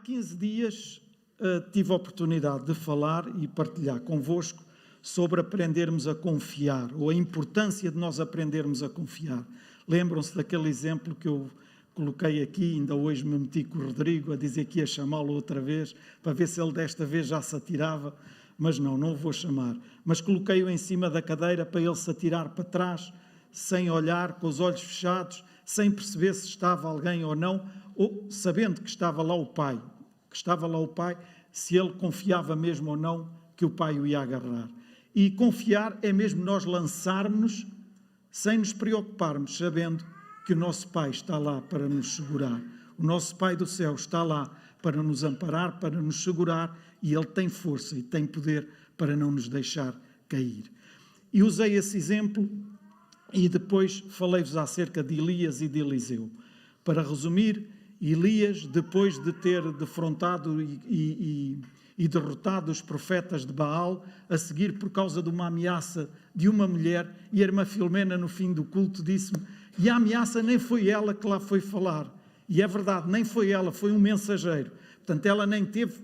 15 dias tive a oportunidade de falar e partilhar convosco sobre aprendermos a confiar, ou a importância de nós aprendermos a confiar. Lembram-se daquele exemplo que eu coloquei aqui, ainda hoje me meti com o Rodrigo a dizer que ia chamá-lo outra vez, para ver se ele desta vez já se atirava, mas não o vou chamar. Mas coloquei-o em cima da cadeira para ele se atirar para trás, sem olhar, com os olhos fechados, sem perceber se estava alguém ou não, ou sabendo que estava lá o pai, se ele confiava mesmo ou não que o pai o ia agarrar. E confiar é mesmo nós lançarmos-nos sem nos preocuparmos, sabendo que o nosso Pai está lá para nos segurar. O nosso Pai do céu está lá para nos amparar, para nos segurar, e Ele tem força e tem poder para não nos deixar cair. E usei esse exemplo e depois falei-vos acerca de Elias e de Eliseu. Para resumir, Elias, depois de ter defrontado e derrotado os profetas de Baal, a seguir por causa de uma ameaça de uma mulher, e a irmã Filomena no fim do culto disse-me, e a ameaça nem foi ela que lá foi falar, e é verdade, nem foi ela, foi um mensageiro, portanto ela nem teve,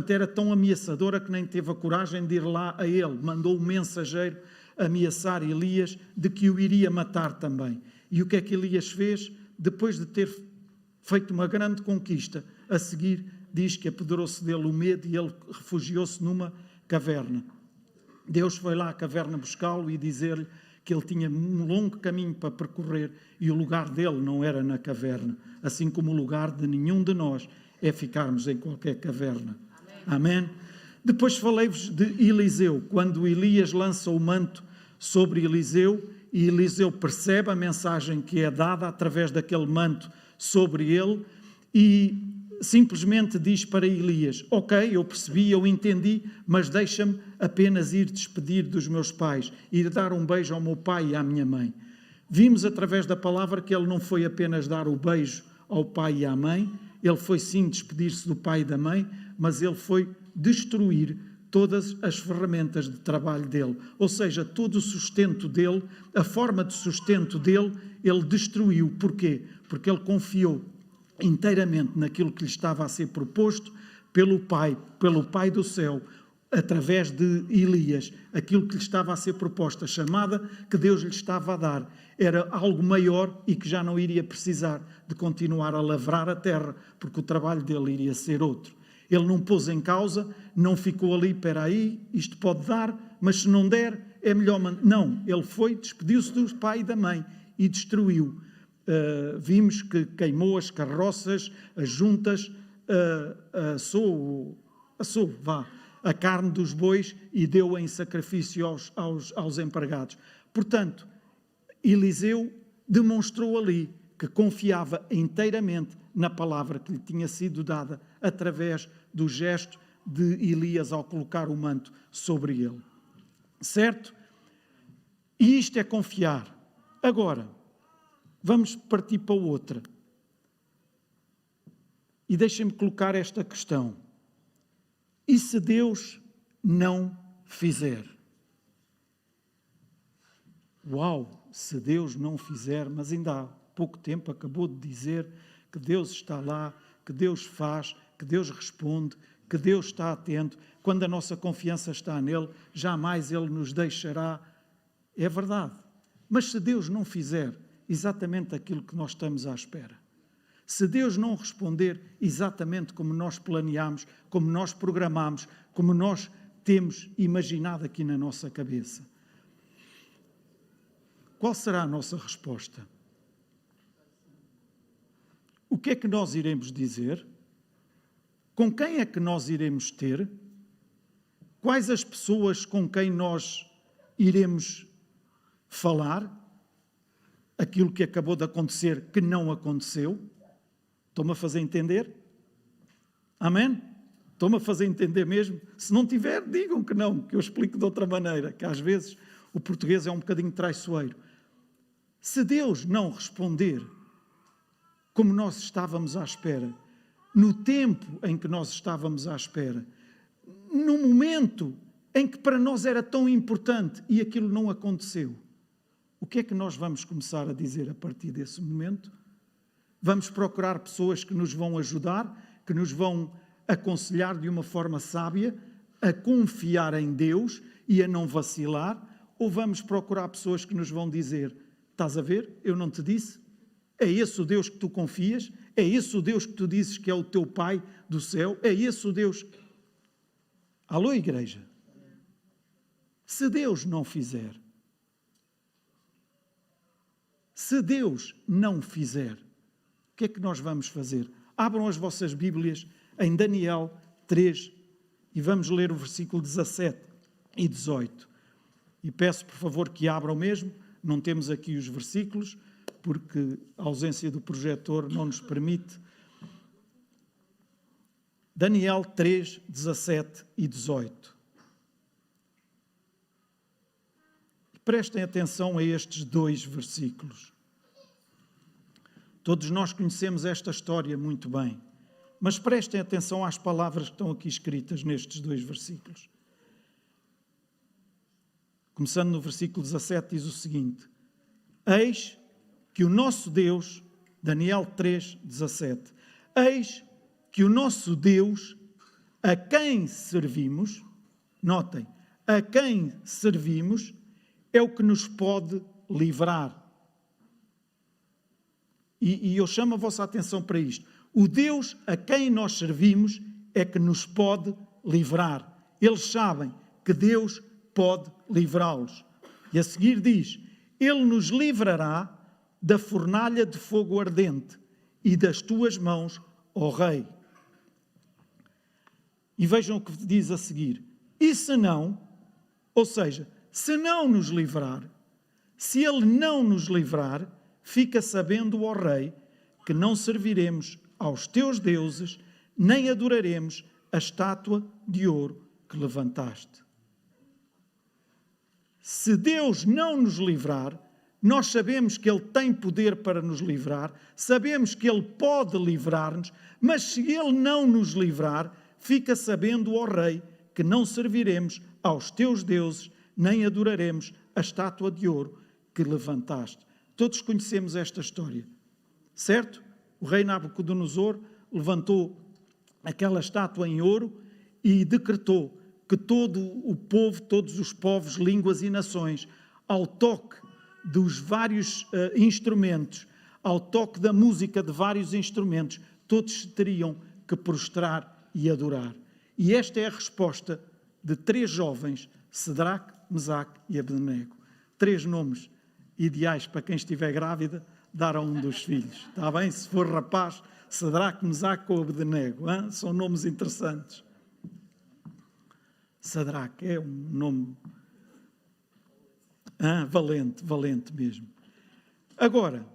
era tão ameaçadora que nem teve a coragem de ir lá a ele, mandou um mensageiro ameaçar Elias de que o iria matar também. E o que é que Elias fez? Depois de ter feito uma grande conquista, a seguir diz que apoderou-se dele o medo e ele refugiou-se numa caverna. Deus foi lá à caverna buscá-lo e dizer-lhe que ele tinha um longo caminho para percorrer e o lugar dele não era na caverna, assim como o lugar de nenhum de nós é ficarmos em qualquer caverna. Amém? Depois falei-vos de Eliseu, quando Elias lança o manto sobre Eliseu e Eliseu percebe a mensagem que é dada através daquele manto sobre ele e simplesmente diz para Elias, ok, eu percebi, eu entendi, mas deixa-me apenas ir despedir dos meus pais, ir dar um beijo ao meu pai e à minha mãe. Vimos através da palavra que ele não foi apenas dar o beijo ao pai e à mãe, ele foi sim despedir-se do pai e da mãe, mas ele foi destruir todas as ferramentas de trabalho dele, ou seja, todo o sustento dele, a forma de sustento dele, ele destruiu. Porquê? Porque ele confiou inteiramente naquilo que lhe estava a ser proposto pelo Pai do céu, através de Elias, aquilo que lhe estava a ser proposto, a chamada que Deus lhe estava a dar, era algo maior e que já não iria precisar de continuar a lavrar a terra, porque o trabalho dele iria ser outro. Ele não pôs em causa, não ficou ali, espera aí, isto pode dar, mas se não der, é melhor... Não, ele foi, despediu-se do pai e da mãe e destruiu. Vimos que queimou as carroças, as juntas, a carne dos bois e deu em sacrifício aos empregados. Portanto, Eliseu demonstrou ali que confiava inteiramente na palavra que lhe tinha sido dada através do gesto de Elias ao colocar o manto sobre ele. Certo? E isto é confiar. Agora, vamos partir para outra. E deixem-me colocar esta questão. E se Deus não fizer? Uau, se Deus não fizer, mas ainda há pouco tempo acabou de dizer que Deus está lá, que Deus faz, que Deus responde, que Deus está atento. Quando a nossa confiança está nele, jamais ele nos deixará. É verdade. Mas se Deus não fizer exatamente aquilo que nós estamos à espera, se Deus não responder exatamente como nós planeamos, como nós programamos, como nós temos imaginado aqui na nossa cabeça, qual será a nossa resposta? O que é que nós iremos dizer? Com quem é que nós iremos ter? Quais as pessoas com quem nós iremos falar? Aquilo que acabou de acontecer, que não aconteceu? Estou-me a fazer entender? Amém? Estou-me a fazer entender mesmo? Se não tiver, digam que não, que eu explico de outra maneira, que às vezes o português é um bocadinho traiçoeiro. Se Deus não responder como nós estávamos à espera, no tempo em que nós estávamos à espera, no momento em que para nós era tão importante e aquilo não aconteceu, o que é que nós vamos começar a dizer a partir desse momento? Vamos procurar pessoas que nos vão ajudar, que nos vão aconselhar de uma forma sábia a confiar em Deus e a não vacilar, ou vamos procurar pessoas que nos vão dizer: estás a ver, eu não te disse? É esse o Deus que tu confias? É esse o Deus que tu dizes que é o teu Pai do céu? É esse o Deus... Alô, igreja? Se Deus não fizer, se Deus não fizer, o que é que nós vamos fazer? Abram as vossas Bíblias em Daniel 3 e vamos ler o versículo 17 e 18. E peço, por favor, que abram mesmo. Não temos aqui os versículos, porque a ausência do projetor não nos permite. Daniel 3, 17 e 18. Prestem atenção a estes dois versículos. Todos nós conhecemos esta história muito bem, mas prestem atenção às palavras que estão aqui escritas nestes dois versículos. Começando no versículo 17, diz o seguinte: eis que o nosso Deus, Daniel 3, 17, eis que o nosso Deus, a quem servimos, notem, a quem servimos, é o que nos pode livrar. E eu chamo a vossa atenção para isto. O Deus a quem nós servimos é que nos pode livrar. Eles sabem que Deus pode livrá-los. E a seguir diz: Ele nos livrará da fornalha de fogo ardente e das tuas mãos, ó Rei. E vejam o que diz a seguir. E se não, ou seja, se não nos livrar, se Ele não nos livrar, fica sabendo, ó Rei, que não serviremos aos teus deuses, nem adoraremos a estátua de ouro que levantaste. Se Deus não nos livrar, nós sabemos que Ele tem poder para nos livrar, sabemos que Ele pode livrar-nos, mas se Ele não nos livrar, fica sabendo, ó Rei, que não serviremos aos teus deuses, nem adoraremos a estátua de ouro que levantaste. Todos conhecemos esta história, certo? O rei Nabucodonosor levantou aquela estátua em ouro e decretou que todo o povo, todos os povos, línguas e nações, ao toque dos vários instrumentos, ao toque da música de vários instrumentos, todos teriam que prostrar e adorar. E esta é a resposta de 3 jovens, Cedraque, Mesaque e Abdenego. 3 nomes ideais para quem estiver grávida, dar a um dos filhos. Está bem? Se for rapaz, Cedraque, Mesaque ou Abdenego. Hein? São nomes interessantes. Cedraque é um nome valente mesmo. Agora,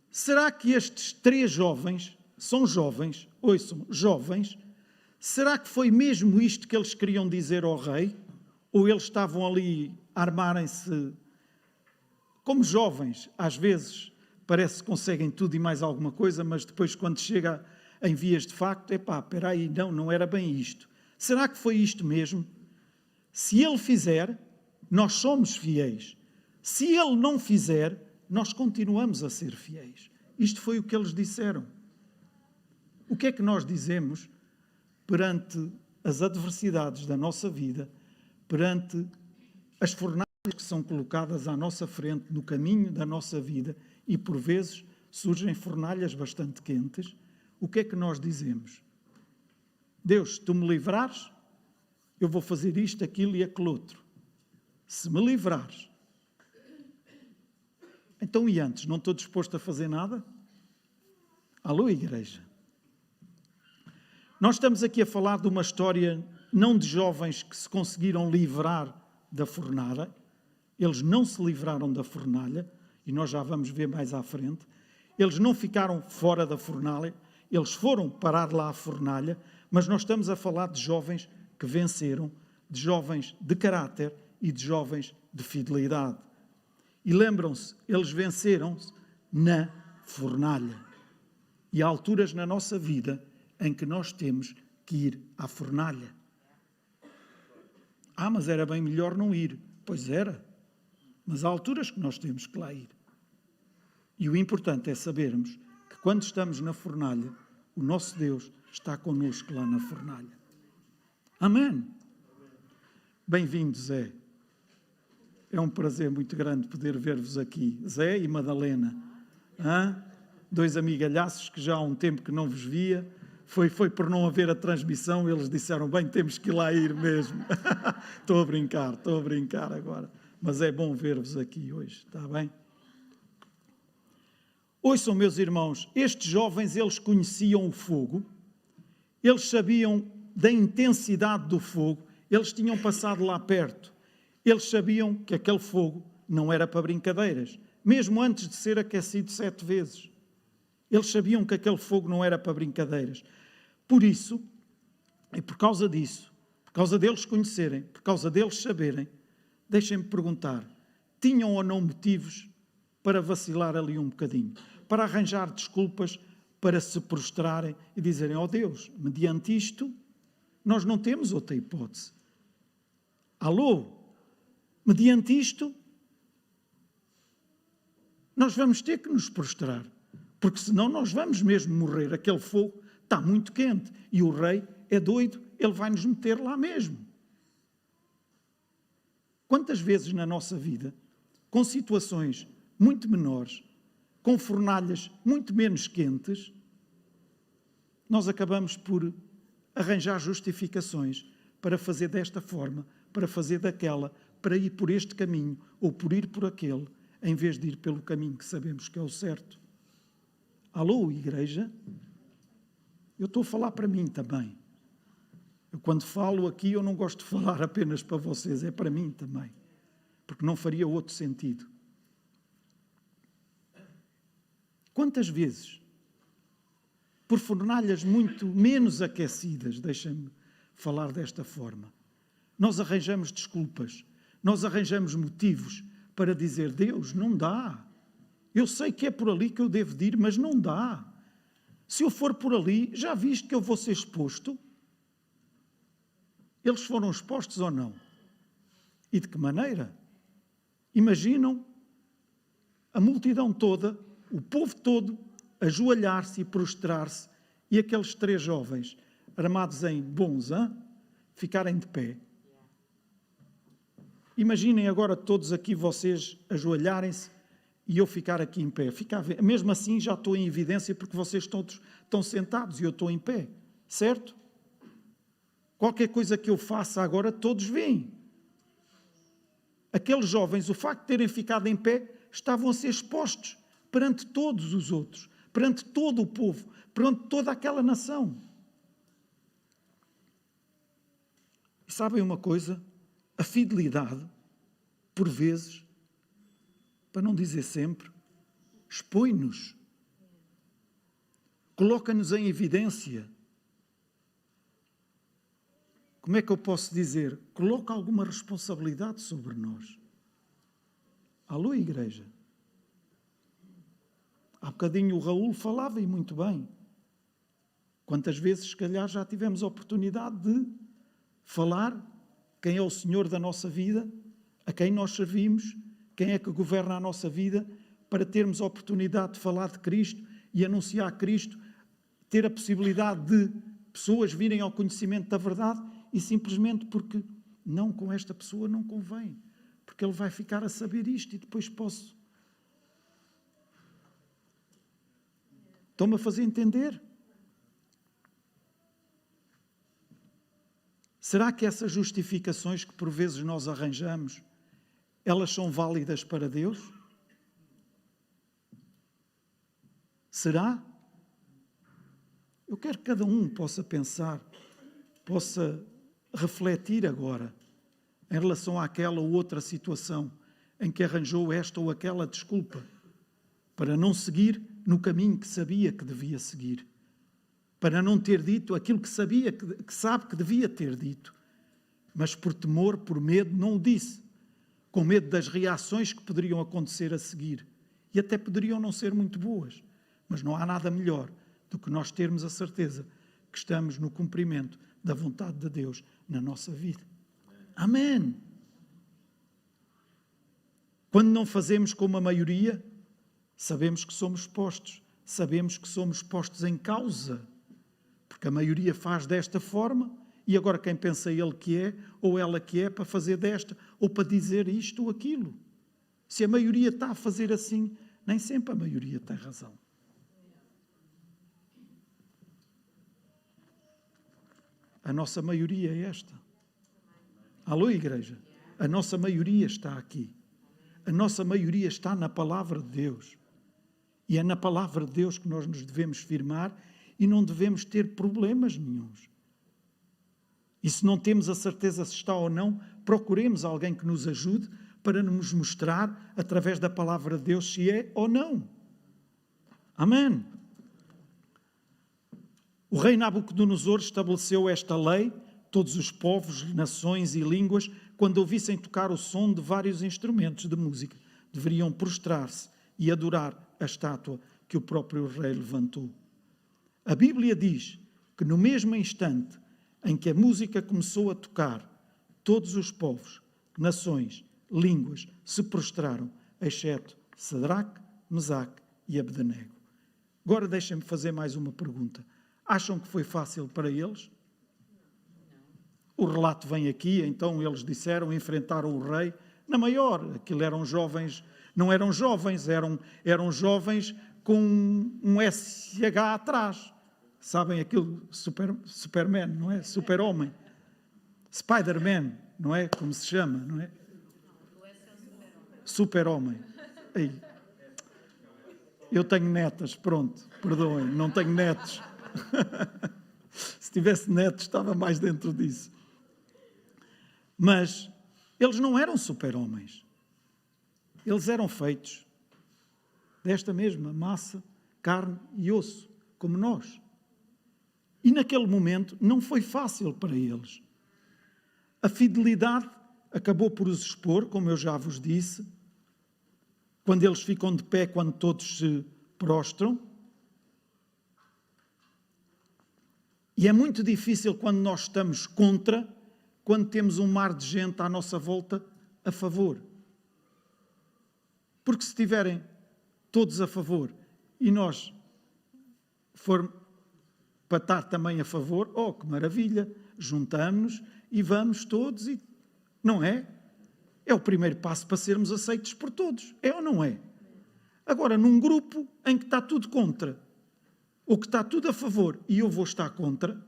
será que estes 3 jovens, são jovens, ouçam, jovens, será que foi mesmo isto que eles queriam dizer ao rei? Ou eles estavam ali a armarem-se como jovens? Às vezes parece que conseguem tudo e mais alguma coisa, mas depois quando chega em vias de facto, espera aí, não era bem isto. Será que foi isto mesmo? Se ele fizer, nós somos fiéis. Se ele não fizer, nós continuamos a ser fiéis. Isto foi o que eles disseram. O que é que nós dizemos perante as adversidades da nossa vida, perante as fornalhas que são colocadas à nossa frente no caminho da nossa vida e por vezes surgem fornalhas bastante quentes? O que é que nós dizemos? Deus, se tu me livrares, eu vou fazer isto, aquilo e aquele outro. Se me livrares. Então e antes, não estou disposto a fazer nada? Alô, igreja? Nós estamos aqui a falar de uma história não de jovens que se conseguiram livrar da fornalha. Eles não se livraram da fornalha, e nós já vamos ver mais à frente. Eles não ficaram fora da fornalha, eles foram parar lá à fornalha, mas nós estamos a falar de jovens que venceram, de jovens de caráter e de jovens de fidelidade. E lembram-se, eles venceram-se na fornalha. E há alturas na nossa vida em que nós temos que ir à fornalha. Mas era bem melhor não ir. Pois era. Mas há alturas que nós temos que lá ir. E o importante é sabermos que quando estamos na fornalha, o nosso Deus está connosco lá na fornalha. Amém. Bem-vindo, Zé. É um prazer muito grande poder ver-vos aqui. Zé e Madalena. Dois amigalhaços que já há um tempo que não vos via. Foi por não haver a transmissão, eles disseram, bem, temos que ir lá ir mesmo. Estou a brincar agora. Mas é bom ver-vos aqui hoje, está bem? Ouçam, meus irmãos, estes jovens, eles conheciam o fogo, eles sabiam da intensidade do fogo, eles tinham passado lá perto, eles sabiam que aquele fogo não era para brincadeiras, mesmo antes de ser aquecido 7 vezes. Eles sabiam que aquele fogo não era para brincadeiras. Por isso, e por causa disso, por causa deles conhecerem, por causa deles saberem, deixem-me perguntar, tinham ou não motivos para vacilar ali um bocadinho, para arranjar desculpas, para se prostrarem e dizerem, ó Deus, mediante isto, nós não temos outra hipótese. Alô? Mediante isto, nós vamos ter que nos prostrar, porque senão nós vamos mesmo morrer. Aquele fogo está muito quente e o rei é doido, ele vai nos meter lá mesmo. Quantas vezes na nossa vida, com situações muito menores, com fornalhas muito menos quentes, nós acabamos por arranjar justificações para fazer desta forma, para fazer daquela, para ir por este caminho ou por ir por aquele, em vez de ir pelo caminho que sabemos que é o certo. Alô, igreja? Eu estou a falar para mim também. Eu, quando falo aqui, eu não gosto de falar apenas para vocês, é para mim também, porque não faria outro sentido. Quantas vezes, por fornalhas muito menos aquecidas, deixem-me falar desta forma, nós arranjamos desculpas, nós arranjamos motivos para dizer, Deus, não dá. Eu sei que é por ali que eu devo ir, mas não dá. Se eu for por ali, já viste que eu vou ser exposto? Eles foram expostos ou não? E de que maneira? Imaginam a multidão toda, o povo todo, ajoelhar-se e prostrar-se, e aqueles 3 jovens, armados em bons, ficarem de pé. Imaginem agora todos aqui vocês ajoelharem-se e eu ficar aqui em pé. Mesmo assim já estou em evidência porque vocês todos estão sentados e eu estou em pé, certo? Qualquer coisa que eu faça agora, todos veem. Aqueles jovens, o facto de terem ficado em pé, estavam a ser expostos perante todos os outros, perante todo o povo, perante toda aquela nação. E sabem uma coisa? A fidelidade, por vezes, para não dizer sempre, expõe-nos, coloca-nos em evidência. Como é que eu posso dizer? Coloca alguma responsabilidade sobre nós. Alô, igreja? Há bocadinho o Raul falava e muito bem. Quantas vezes, se calhar, já tivemos a oportunidade de falar quem é o Senhor da nossa vida, a quem nós servimos, quem é que governa a nossa vida, para termos a oportunidade de falar de Cristo e anunciar Cristo, ter a possibilidade de pessoas virem ao conhecimento da verdade e simplesmente porque não, com esta pessoa não convém, porque ele vai ficar a saber isto e depois posso. Estão-me a fazer entender? Será que essas justificações que por vezes nós arranjamos, elas são válidas para Deus? Será? Eu quero que cada um possa pensar, possa refletir agora em relação àquela ou outra situação em que arranjou esta ou aquela desculpa para não seguir no caminho que sabia que devia seguir, para não ter dito aquilo que sabia, que sabe que devia ter dito, mas por temor, por medo, não o disse, com medo das reações que poderiam acontecer a seguir, e até poderiam não ser muito boas, mas não há nada melhor do que nós termos a certeza que estamos no cumprimento da vontade de Deus na nossa vida. Amém! Quando não fazemos como a maioria, sabemos que somos postos, sabemos que somos postos em causa, Porque a maioria faz desta forma e agora quem pensa ele que é ou ela que é para fazer desta ou para dizer isto ou aquilo. Se a maioria está a fazer assim, nem sempre a maioria tem razão. A nossa maioria é esta. Alô, igreja? A nossa maioria está aqui. A nossa maioria está na palavra de Deus. E é na palavra de Deus que nós nos devemos firmar e não devemos ter problemas nenhuns. E se não temos a certeza se está ou não, procuremos alguém que nos ajude para nos mostrar, através da palavra de Deus, se é ou não. Amém. O rei Nabucodonosor estabeleceu esta lei: todos os povos, nações e línguas, quando ouvissem tocar o som de vários instrumentos de música, deveriam prostrar-se e adorar a estátua que o próprio rei levantou. A Bíblia diz que no mesmo instante em que a música começou a tocar, todos os povos, nações, línguas se prostraram, exceto Sadraque, Mesaque e Abdenego. Agora deixem-me fazer mais uma pergunta. Acham que foi fácil para eles? O relato vem aqui, então eles disseram, enfrentaram o rei. Na maior, aquilo eram jovens, não eram jovens, eram jovens com um SH atrás. Sabem aquilo, Superman, não é? Super-homem. Spider-Man, não é? Como se chama, não é? Super-homem. Eu tenho netas, pronto, perdoem, não tenho netos. Se tivesse netos, estava mais dentro disso. Mas eles não eram super-homens. Eles eram feitos desta mesma massa, carne e osso, como nós. E naquele momento não foi fácil para eles. A fidelidade acabou por os expor, como eu já vos disse, quando eles ficam de pé, quando todos se prostram. E é muito difícil quando nós estamos contra, quando temos um mar de gente à nossa volta a favor. Porque se estiverem todos a favor e nós formos para estar também a favor, oh, que maravilha, juntamos-nos e vamos todos, e não é? É o primeiro passo para sermos aceitos por todos, é ou não é? Agora, num grupo em que está tudo contra, ou que está tudo a favor e eu vou estar contra,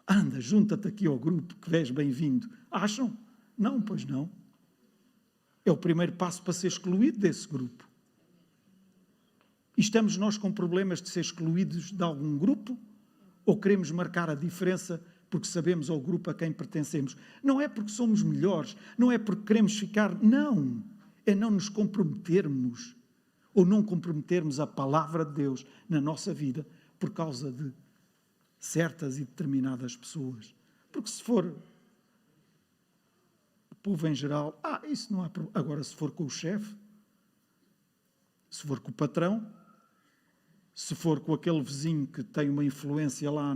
anda, junta-te aqui ao grupo, que és bem-vindo. Acham? Não, pois não. É o primeiro passo para ser excluído desse grupo. E estamos nós com problemas de ser excluídos de algum grupo? Ou queremos marcar a diferença porque sabemos ao grupo a quem pertencemos? Não é porque somos melhores, não é porque queremos ficar... Não, é não nos comprometermos ou não comprometermos a palavra de Deus na nossa vida por causa de certas e determinadas pessoas. Porque se for o povo em geral, isso não há problema. Agora, se for com o chefe, se for com o patrão, se for com aquele vizinho que tem uma influência lá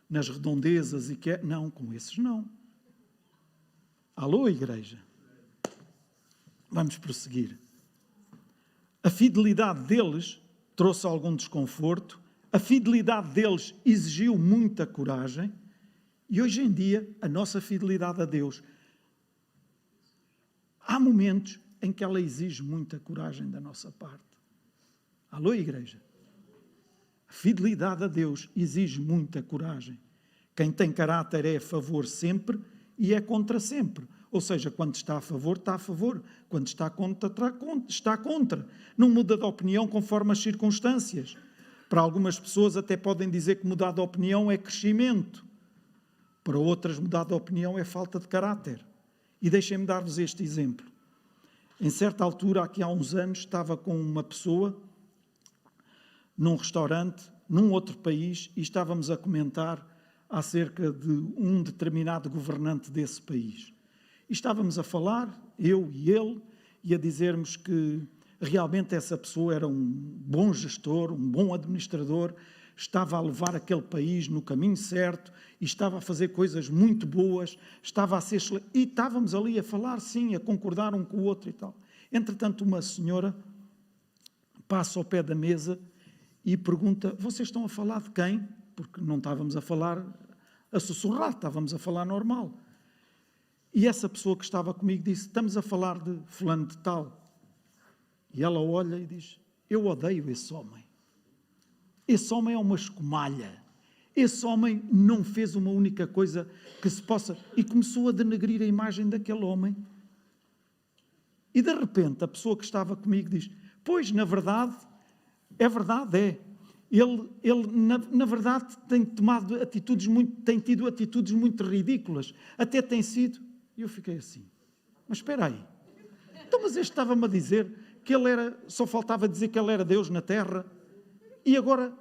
nas redondezas e que é... Não, com esses não. Alô, igreja? Vamos prosseguir. A fidelidade deles trouxe algum desconforto, a fidelidade deles exigiu muita coragem e hoje em dia a nossa fidelidade a Deus, há momentos em que ela exige muita coragem da nossa parte. Alô, igreja? A fidelidade a Deus exige muita coragem. Quem tem caráter é a favor sempre e é contra sempre. Ou seja, quando está a favor, está a favor. Quando está contra, está contra. Não muda de opinião conforme as circunstâncias. Para algumas pessoas até podem dizer que mudar de opinião é crescimento. Para outras, mudar de opinião é falta de caráter. E deixem-me dar-vos este exemplo. Em certa altura, aqui há uns anos, estava com uma pessoa num restaurante, num outro país, e estávamos a comentar acerca de um determinado governante desse país. E estávamos a falar, eu e ele, e a dizermos que realmente essa pessoa era um bom gestor, um bom administrador, estava a levar aquele país no caminho certo e estava a fazer coisas muito boas, estava a ser... E estávamos ali a falar, sim, a concordar um com o outro e tal. Entretanto, uma senhora passa ao pé da mesa e pergunta, vocês estão a falar de quem? porque não estávamos a falar a sussurrar, estávamos a falar normal. E essa pessoa que estava comigo disse, estamos a falar de fulano de tal. E ela olha e diz, eu odeio esse homem. Esse homem é uma escumalha. Esse homem não fez uma única coisa que se possa... E começou a denegrir a imagem daquele homem. E de repente a pessoa que estava comigo diz, pois, na verdade, é verdade, é. Ele na verdade, tem tido atitudes muito ridículas. Até tem sido... E eu fiquei assim, mas espera aí. Então, mas este estava-me a dizer que ele era... Só faltava dizer que ele era Deus na terra. E agora,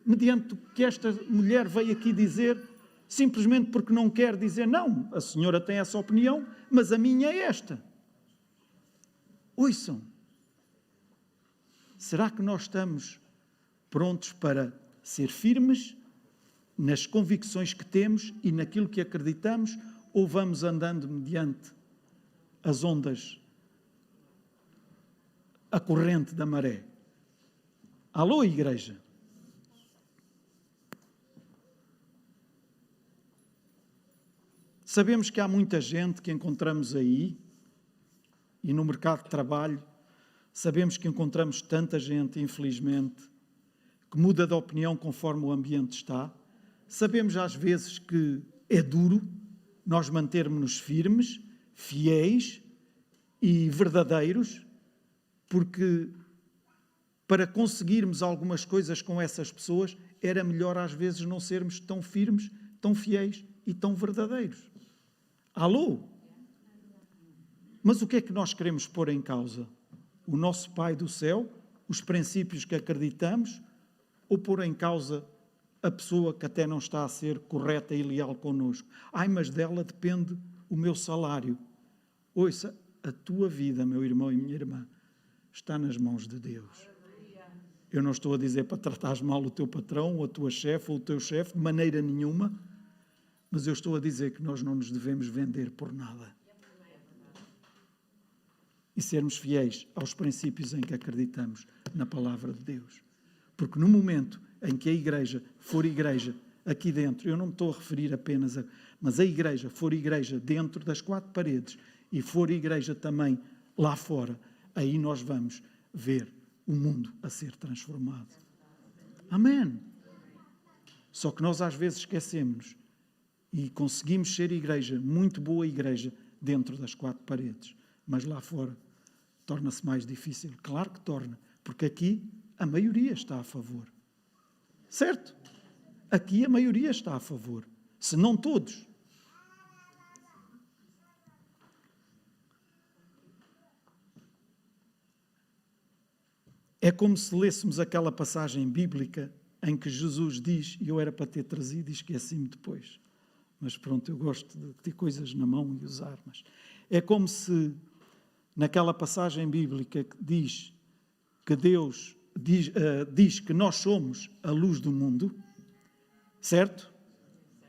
mediante o que esta mulher veio aqui dizer, simplesmente porque não quer dizer, não, a senhora tem essa opinião, mas a minha é esta. Ouçam. Será que nós estamos prontos para ser firmes nas convicções que temos e naquilo que acreditamos, ou vamos andando mediante as ondas, a corrente da maré? Alô, igreja? Sabemos que há muita gente que encontramos aí, e no mercado de trabalho, sabemos que encontramos tanta gente, infelizmente, que muda de opinião conforme o ambiente está. Sabemos às vezes que é duro nós mantermos-nos firmes, fiéis e verdadeiros, porque para conseguirmos algumas coisas com essas pessoas, era melhor às vezes não sermos tão firmes, tão fiéis e tão verdadeiros. Alô? Mas o que é que nós queremos pôr em causa? O nosso Pai do céu, os princípios que acreditamos, ou pôr em causa a pessoa que até não está a ser correta e leal connosco? Ai, mas dela depende o meu salário. Ouça, a tua vida, meu irmão e minha irmã, está nas mãos de Deus. Eu não estou a dizer para tratares mal o teu patrão, ou a tua chefe, ou o teu chefe, de maneira nenhuma, mas eu estou a dizer que nós não nos devemos vender por nada. E sermos fiéis aos princípios em que acreditamos na palavra de Deus. Porque no momento em que a igreja for igreja aqui dentro, eu não me estou a referir apenas a... Mas a igreja for igreja dentro das quatro paredes e for igreja também lá fora, aí nós vamos ver o mundo a ser transformado. Amém. Só que nós às vezes esquecemos e conseguimos ser igreja, muito boa igreja, dentro das quatro paredes. Mas lá fora torna-se mais difícil. Claro que torna, porque aqui a maioria está a favor. Certo? Aqui a maioria está a favor, se não todos. É como se lêssemos aquela passagem bíblica em que Jesus diz, e eu era para ter trazido e esqueci-me depois, mas pronto, eu gosto de ter coisas na mão e usar, mas é como se naquela passagem bíblica que diz que Deus diz que nós somos a luz do mundo, certo?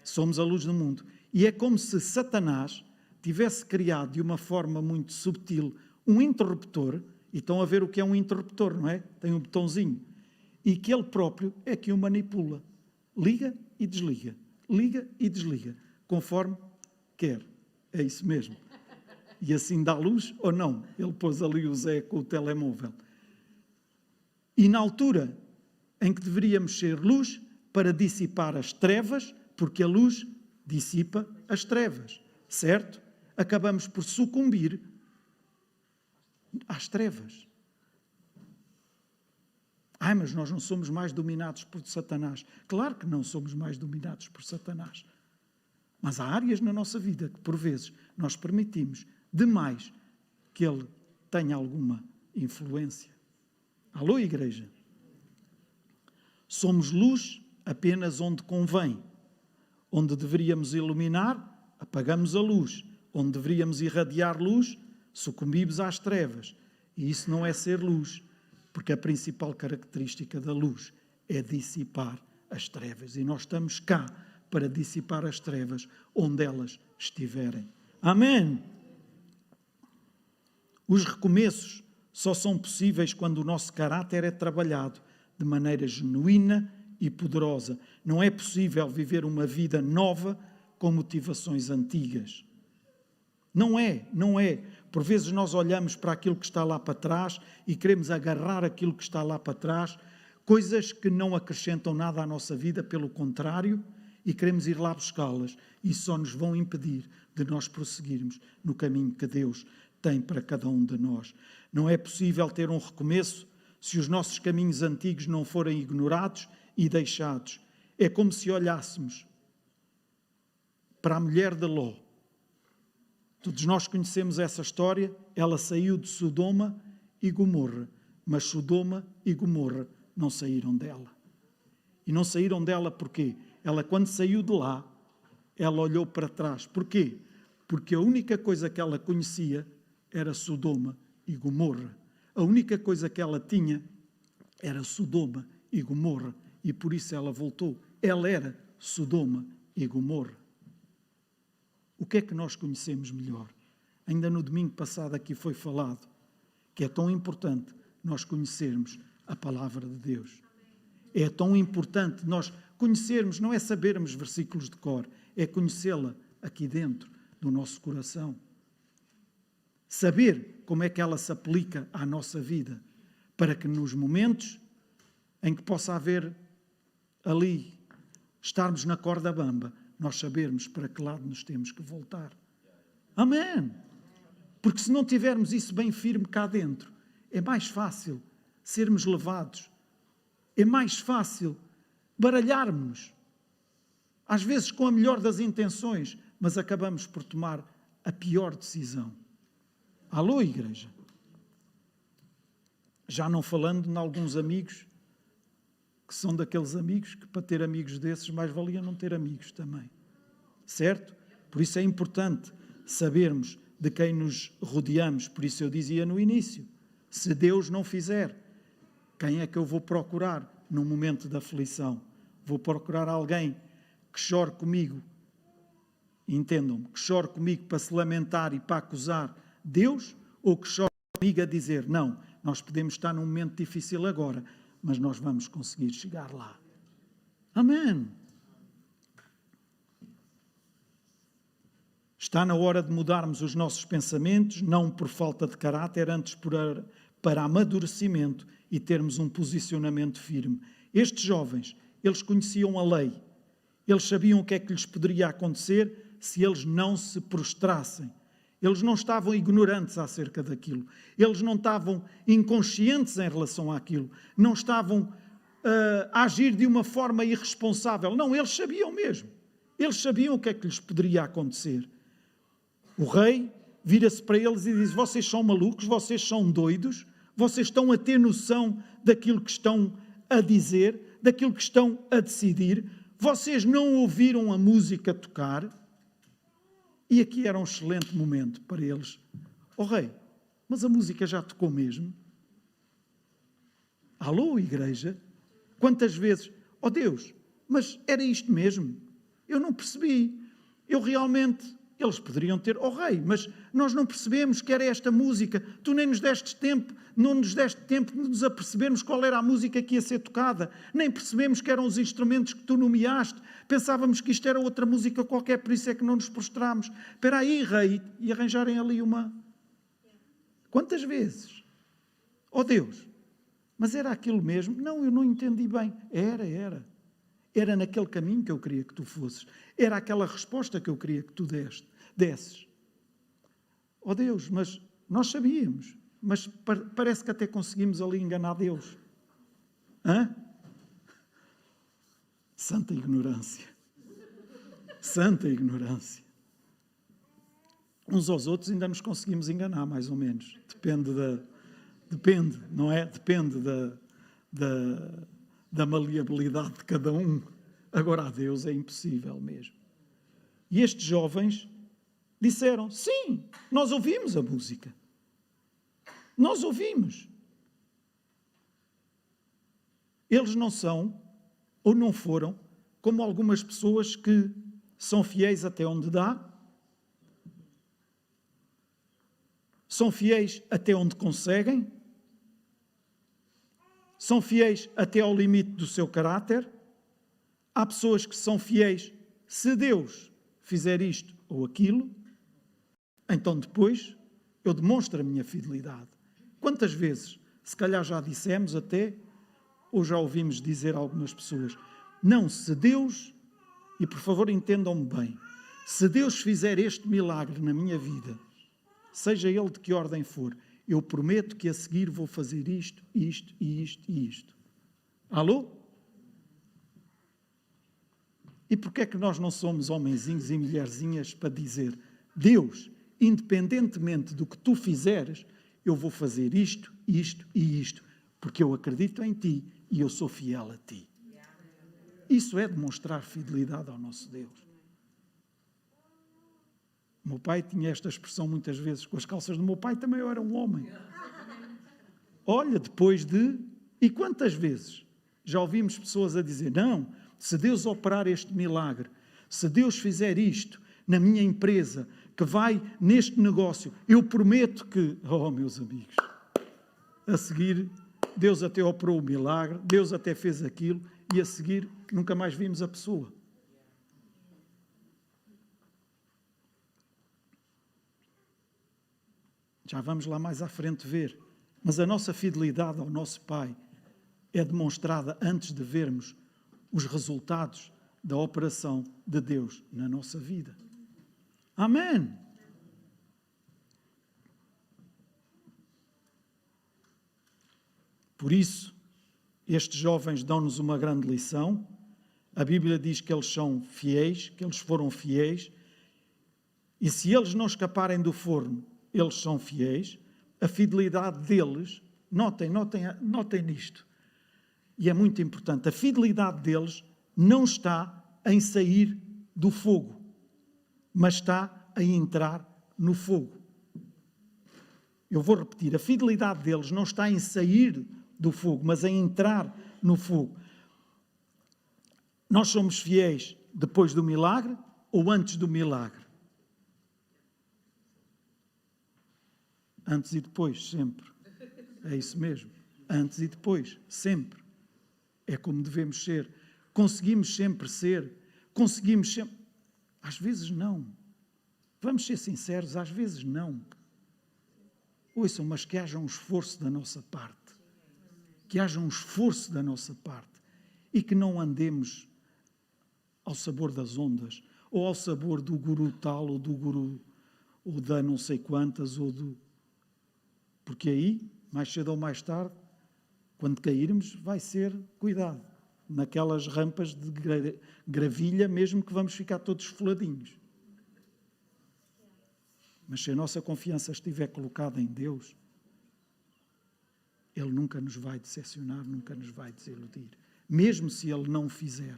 Somos a luz do mundo. E é como se Satanás tivesse criado de uma forma muito subtil um interruptor, e estão a ver o que é um interruptor, não é? Tem um botãozinho. E que ele próprio é que o manipula. Liga e desliga. Liga e desliga. Conforme quer. É isso mesmo. E assim dá luz ou não? Ele pôs ali o Zé com o telemóvel. E na altura em que deveríamos ser luz para dissipar as trevas, porque a luz dissipa as trevas, certo? Acabamos por sucumbir às trevas. Ai, mas nós não somos mais dominados por Satanás. Claro que não somos mais dominados por Satanás. Mas há áreas na nossa vida que, por vezes, nós permitimos demais que ele tenha alguma influência. Alô, igreja? Somos luz apenas onde convém. Onde deveríamos iluminar, apagamos a luz. Onde deveríamos irradiar luz, sucumbimos às trevas. E isso não é ser luz, porque a principal característica da luz é dissipar as trevas. E nós estamos cá para dissipar as trevas onde elas estiverem. Amém? Os recomeços só são possíveis quando o nosso caráter é trabalhado de maneira genuína e poderosa. Não é possível viver uma vida nova com motivações antigas. Não é. Por vezes nós olhamos para aquilo que está lá para trás e queremos agarrar aquilo que está lá para trás, coisas que não acrescentam nada à nossa vida, pelo contrário, e queremos ir lá buscá-las e só nos vão impedir de nós prosseguirmos no caminho que Deus tem para cada um de nós. Não é possível ter um recomeço se os nossos caminhos antigos não forem ignorados e deixados. É como se olhássemos para a mulher de Ló. Todos nós conhecemos essa história. Ela saiu de Sodoma e Gomorra, mas Sodoma e Gomorra não saíram dela. E não saíram dela porquê? Ela, quando saiu de lá, ela olhou para trás. Porquê? Porque a única coisa que ela conhecia era Sodoma e Gomorra. A única coisa que ela tinha era Sodoma e Gomorra. E por isso ela voltou. Ela era Sodoma e Gomorra. O que é que nós conhecemos melhor? Ainda no domingo passado aqui foi falado que é tão importante nós conhecermos a palavra de Deus. É tão importante nós conhecermos, não é sabermos versículos de cor, é conhecê-la aqui dentro do nosso coração. Saber como é que ela se aplica à nossa vida, para que nos momentos em que possa haver ali, estarmos na corda bamba, nós sabermos para que lado nos temos que voltar. Amém! Porque se não tivermos isso bem firme cá dentro, é mais fácil sermos levados, é mais fácil baralharmos-nos, às vezes com a melhor das intenções, mas acabamos por tomar a pior decisão. Alô, igreja? Já não falando em alguns amigos, que são daqueles amigos que para ter amigos desses mais valia não ter amigos também. Certo? Por isso é importante sabermos de quem nos rodeamos. Por isso eu dizia no início, se Deus não fizer, quem é que eu vou procurar num momento de aflição? Vou procurar alguém que chore comigo, entendam-me, que chore comigo para se lamentar e para acusar Deus, ou que chore comigo a dizer, não, nós podemos estar num momento difícil agora, mas nós vamos conseguir chegar lá. Amém. Está na hora de mudarmos os nossos pensamentos, não por falta de caráter, antes para amadurecimento e termos um posicionamento firme. Estes jovens, eles conheciam a lei. Eles sabiam o que é que lhes poderia acontecer se eles não se prostrassem. Eles não estavam ignorantes acerca daquilo. Eles não estavam inconscientes em relação àquilo. Não estavam a agir de uma forma irresponsável. Não, eles sabiam mesmo. Eles sabiam o que é que lhes poderia acontecer. O rei vira-se para eles e diz, vocês são malucos, vocês são doidos, vocês estão a ter noção daquilo que estão a dizer, daquilo que estão a decidir. Vocês não ouviram a música tocar? E aqui era um excelente momento para eles. Oh rei, mas a música já tocou mesmo? Alô, igreja? Quantas vezes? Oh Deus, mas era isto mesmo? Eu não percebi. Eu realmente... Eles poderiam ter, oh rei, mas nós não percebemos que era esta música. Tu nem nos deste tempo, não nos deste tempo de nos apercebermos qual era a música que ia ser tocada. Nem percebemos que eram os instrumentos que tu nomeaste. Pensávamos que isto era outra música qualquer, por isso é que não nos prostramos. Espera aí, rei, e arranjarem ali uma... Quantas vezes? Oh Deus, mas era aquilo mesmo? Não, eu não entendi bem. Era. Era naquele caminho que eu queria que tu fosses. Era aquela resposta que eu queria que tu desses. Oh Deus, mas nós sabíamos. Mas parece que até conseguimos ali enganar Deus. Hã? Santa ignorância. Santa ignorância. Uns aos outros ainda nos conseguimos enganar, mais ou menos. Depende, não é? Depende da maleabilidade de cada um. Agora a Deus é impossível mesmo. E estes jovens disseram, sim, nós ouvimos a música. Nós ouvimos. Eles não são, ou não foram, como algumas pessoas que são fiéis até onde dá, são fiéis até onde conseguem, são fiéis até ao limite do seu caráter, há pessoas que são fiéis. Se Deus fizer isto ou aquilo, então depois eu demonstro a minha fidelidade. Quantas vezes, se calhar já dissemos até, ou já ouvimos dizer a algumas pessoas, não, se Deus, e por favor entendam-me bem, se Deus fizer este milagre na minha vida, seja ele de que ordem for, eu prometo que a seguir vou fazer isto, isto e isto e isto. Alô? E porquê é que nós não somos homenzinhos e mulherzinhas para dizer, Deus, independentemente do que tu fizeres, eu vou fazer isto, isto e isto, porque eu acredito em ti e eu sou fiel a ti. Isso é demonstrar fidelidade ao nosso Deus. O meu pai tinha esta expressão muitas vezes, com as calças do meu pai também eu era um homem. Olha, depois de... E quantas vezes já ouvimos pessoas a dizer, não, se Deus operar este milagre, se Deus fizer isto na minha empresa, que vai neste negócio, eu prometo que... Oh, meus amigos, a seguir, Deus até operou o milagre, Deus até fez aquilo, e a seguir nunca mais vimos a pessoa. Já vamos lá mais à frente ver. Mas a nossa fidelidade ao nosso Pai é demonstrada antes de vermos os resultados da operação de Deus na nossa vida. Amém! Por isso, estes jovens dão-nos uma grande lição. A Bíblia diz que eles são fiéis, que eles foram fiéis. E se eles não escaparem do forno, eles são fiéis. A fidelidade deles, notem nisto, e é muito importante, a fidelidade deles não está em sair do fogo, mas está em entrar no fogo. Eu vou repetir, a fidelidade deles não está em sair do fogo, mas em entrar no fogo. Nós somos fiéis depois do milagre ou antes do milagre? Antes e depois, sempre. É isso mesmo. Antes e depois, sempre. É como devemos ser. Conseguimos sempre ser. Conseguimos sempre... Às vezes não. Vamos ser sinceros, às vezes não. Ouçam, mas que haja um esforço da nossa parte. Que haja um esforço da nossa parte. E que não andemos ao sabor das ondas. Ou ao sabor do guru tal, ou do guru, ou da não sei quantas, ou do... Porque aí, mais cedo ou mais tarde, quando cairmos, vai ser cuidado. Naquelas rampas de gravilha, mesmo que vamos ficar todos esfoladinhos. Mas se a nossa confiança estiver colocada em Deus, Ele nunca nos vai decepcionar, nunca nos vai desiludir. Mesmo se Ele não fizer.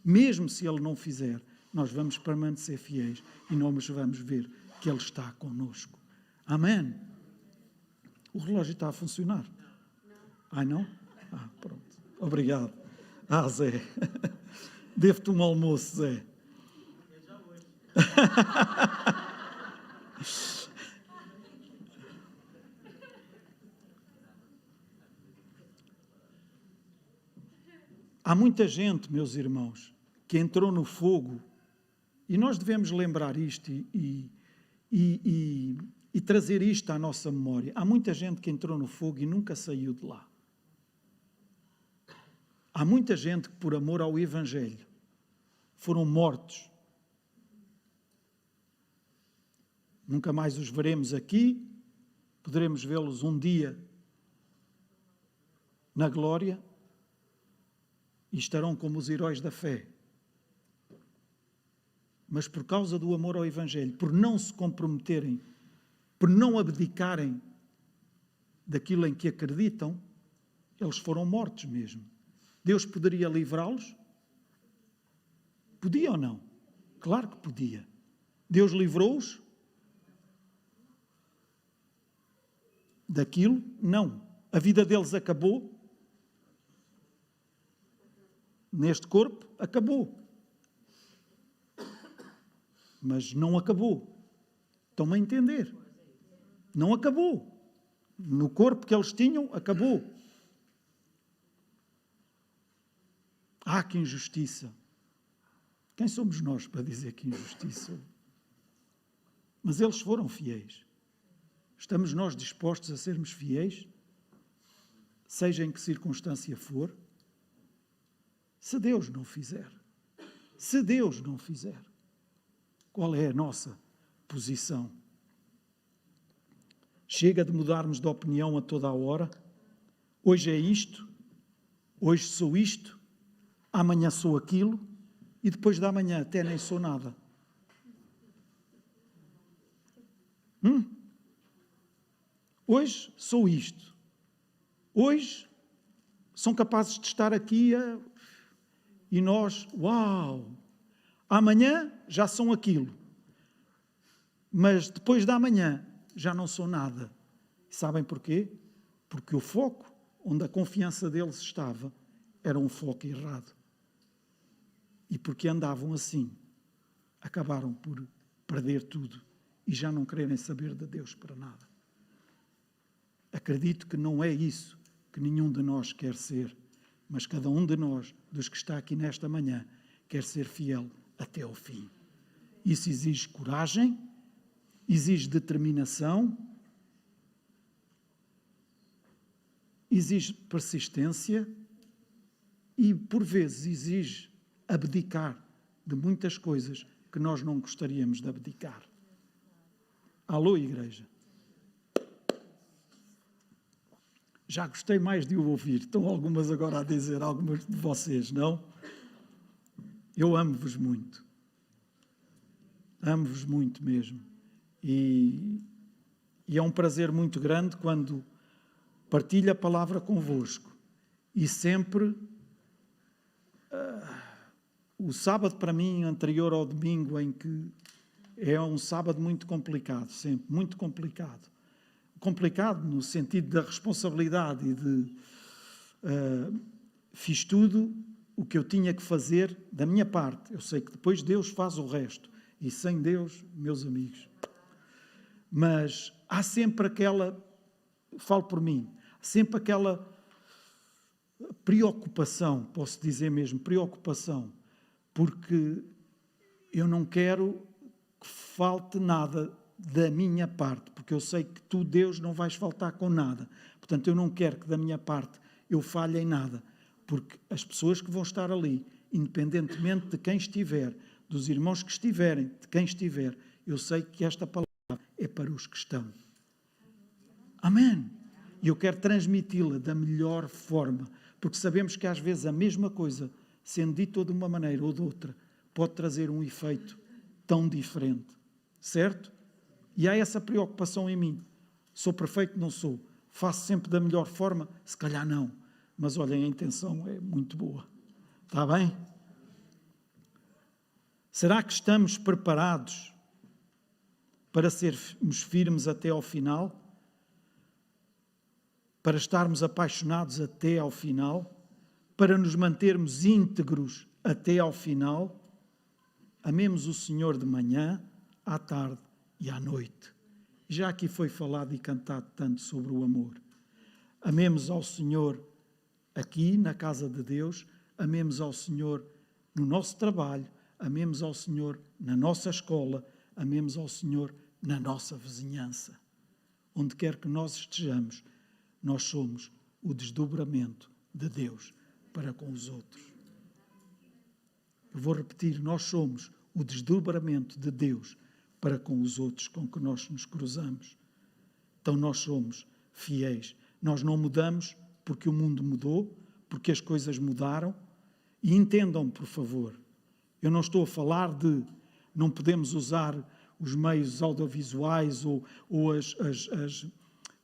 Mesmo se Ele não fizer, nós vamos permanecer fiéis e nós vamos ver que Ele está connosco. Amém? O relógio está a funcionar? Ai, não? Ah, pronto. Obrigado. Ah, Zé. Devo-te um almoço, Zé. Há muita gente, meus irmãos, que entrou no fogo, e nós devemos lembrar isto e trazer isto à nossa memória. Há muita gente que entrou no fogo e nunca saiu de lá. Há muita gente que, por amor ao Evangelho, foram mortos. Nunca mais os veremos aqui, poderemos vê-los um dia na glória e estarão como os heróis da fé. Mas por causa do amor ao Evangelho, por não se comprometerem, por não abdicarem daquilo em que acreditam, eles foram mortos mesmo. Deus poderia livrá-los? Podia ou não? Claro que podia. Deus livrou-os daquilo? Não. A vida deles acabou. Neste corpo, acabou. Mas não acabou. Estão-me a entender? Não acabou. No corpo que eles tinham, acabou. Ah, que injustiça! Quem somos nós para dizer que injustiça? Mas eles foram fiéis. Estamos nós dispostos a sermos fiéis? Seja em que circunstância for? Se Deus não fizer, qual é a nossa posição? Chega de mudarmos de opinião a toda a hora? Hoje é isto, hoje sou isto, amanhã sou aquilo e depois da manhã até nem sou nada. Hoje sou isto. Hoje são capazes de estar aqui e nós, uau! Amanhã já são aquilo. Mas depois da manhã já não sou nada. E sabem porquê? Porque o foco onde a confiança deles estava era um foco errado. E porque andavam assim, acabaram por perder tudo e já não quererem saber de Deus para nada. Acredito que não é isso que nenhum de nós quer ser, mas cada um de nós, dos que está aqui nesta manhã, quer ser fiel até ao fim. Isso exige coragem, exige determinação, exige persistência e, por vezes, exige abdicar de muitas coisas que nós não gostaríamos de abdicar. Alô, igreja? Já gostei mais de o ouvir. Estão algumas agora a dizer, algumas de vocês, não? Eu amo-vos muito. Amo-vos muito mesmo. E é um prazer muito grande quando partilho a palavra convosco. E sempre, o sábado para mim, anterior ao domingo, em que é um sábado muito complicado, sempre, muito complicado. Complicado no sentido da responsabilidade e de fiz tudo o que eu tinha que fazer da minha parte. Eu sei que depois Deus faz o resto. E sem Deus, meus amigos. Mas há sempre aquela, falo por mim, sempre aquela preocupação, posso dizer mesmo, preocupação, porque eu não quero que falte nada da minha parte, porque eu sei que tu, Deus, não vais faltar com nada. Portanto, eu não quero que da minha parte eu falhe em nada, porque as pessoas que vão estar ali, independentemente de quem estiver, dos irmãos que estiverem, de quem estiver, eu sei que esta palavra é para os que estão. Amém. E eu quero transmiti-la da melhor forma, porque sabemos que às vezes a mesma coisa, sendo dita de uma maneira ou de outra, pode trazer um efeito tão diferente. Certo? E há essa preocupação em mim. Sou perfeito? Não sou. Faço sempre da melhor forma? Se calhar não. Mas olhem, a intenção é muito boa. Está bem? Será que estamos preparados para sermos firmes até ao final? Para estarmos apaixonados até ao final? Para nos mantermos íntegros até ao final? Amemos o Senhor de manhã, à tarde e à noite. Já aqui foi falado e cantado tanto sobre o amor. Amemos ao Senhor aqui na casa de Deus, amemos ao Senhor no nosso trabalho, amemos ao Senhor na nossa escola, amemos ao Senhor na nossa vizinhança. Onde quer que nós estejamos, nós somos o desdobramento de Deus para com os outros. Eu vou repetir, nós somos o desdobramento de Deus para com os outros com que nós nos cruzamos. Então nós somos fiéis. Nós não mudamos porque o mundo mudou, porque as coisas mudaram. E entendam-me, por favor, eu não estou a falar de não podemos usar os meios audiovisuais ou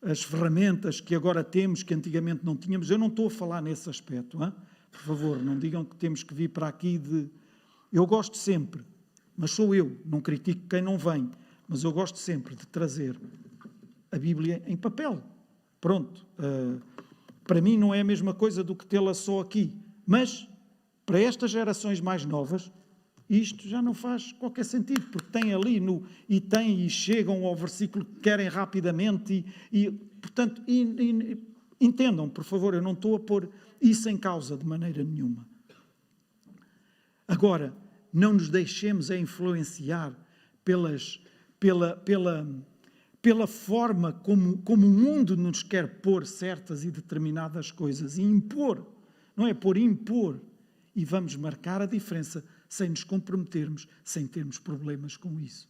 as ferramentas que agora temos, que antigamente não tínhamos. Eu não estou a falar nesse aspecto. Hein? Por favor, não digam que temos que vir para aqui de... Eu gosto sempre, mas sou eu, não critico quem não vem, mas eu gosto sempre de trazer a Bíblia em papel. Pronto. Para mim não é a mesma coisa do que tê-la só aqui, mas para estas gerações mais novas, isto já não faz qualquer sentido, porque tem ali e chegam ao versículo que querem rapidamente portanto, entendam, por favor, eu não estou a pôr isso em causa de maneira nenhuma. Agora, não nos deixemos influenciar pela forma como o mundo nos quer pôr certas e determinadas coisas e impor, não é pôr, impor. E vamos marcar a diferença sem nos comprometermos, sem termos problemas com isso.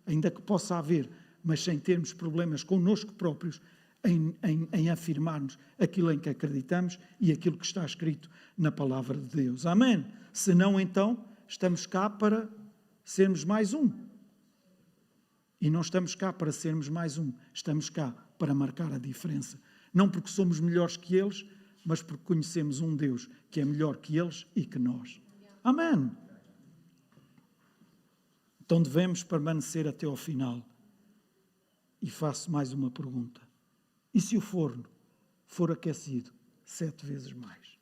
Ainda que possa haver, mas sem termos problemas connosco próprios, em afirmarmos aquilo em que acreditamos e aquilo que está escrito na palavra de Deus. Amém? Senão, então, estamos cá para sermos mais um. E não estamos cá para sermos mais um. Estamos cá para marcar a diferença. Não porque somos melhores que eles, mas porque conhecemos um Deus que é melhor que eles e que nós. Amém? Então devemos permanecer até ao final. E faço mais uma pergunta. E se o forno for aquecido 7 vezes mais?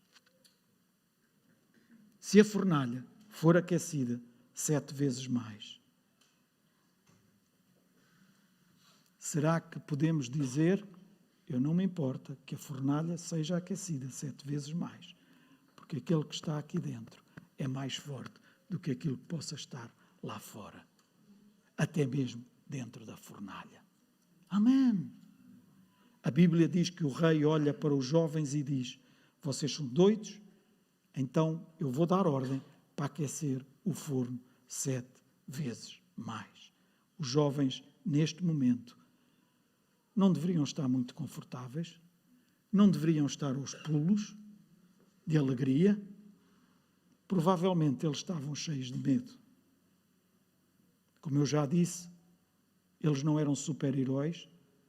Se a fornalha for aquecida 7 vezes mais, será que podemos dizer, eu não me importa que a fornalha seja aquecida 7 vezes mais, porque aquele que está aqui dentro é mais forte do que aquilo que possa estar lá fora, até mesmo dentro da fornalha. Amém. A Bíblia diz que o rei olha para os jovens e diz, vocês são doidos? Então eu vou dar ordem para aquecer o forno 7 vezes mais. Os jovens, neste momento, não deveriam estar muito confortáveis, não deveriam estar aos pulos de alegria. Provavelmente eles estavam cheios de medo. Como eu já disse, eles não eram super-heróis,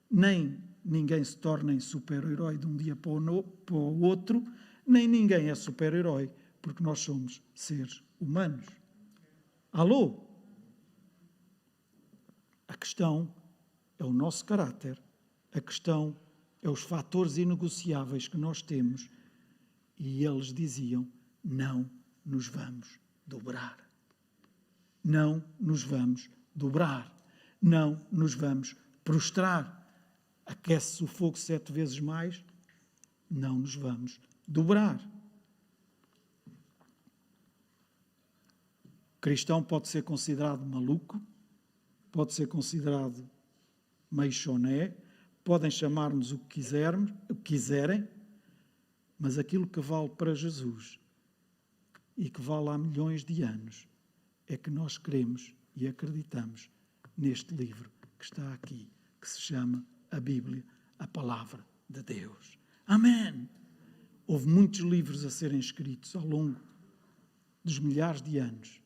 nem ninguém se torna super-herói de um dia para o outro, nem ninguém é super-herói, porque nós somos seres humanos. Alô? A questão é o nosso caráter, a questão é os fatores inegociáveis que nós temos, e eles diziam, não nos vamos dobrar. Não nos vamos dobrar. Não nos vamos prostrar. Aquece o fogo 7 vezes mais, não nos vamos dobrar. O cristão pode ser considerado maluco, pode ser considerado meio choné, podem chamar-nos o que quiserem, mas aquilo que vale para Jesus e que vale há milhões de anos é que nós queremos e acreditamos neste livro que está aqui, que se chama a Bíblia, a Palavra de Deus. Amém! Houve muitos livros a serem escritos ao longo dos milhares de anos.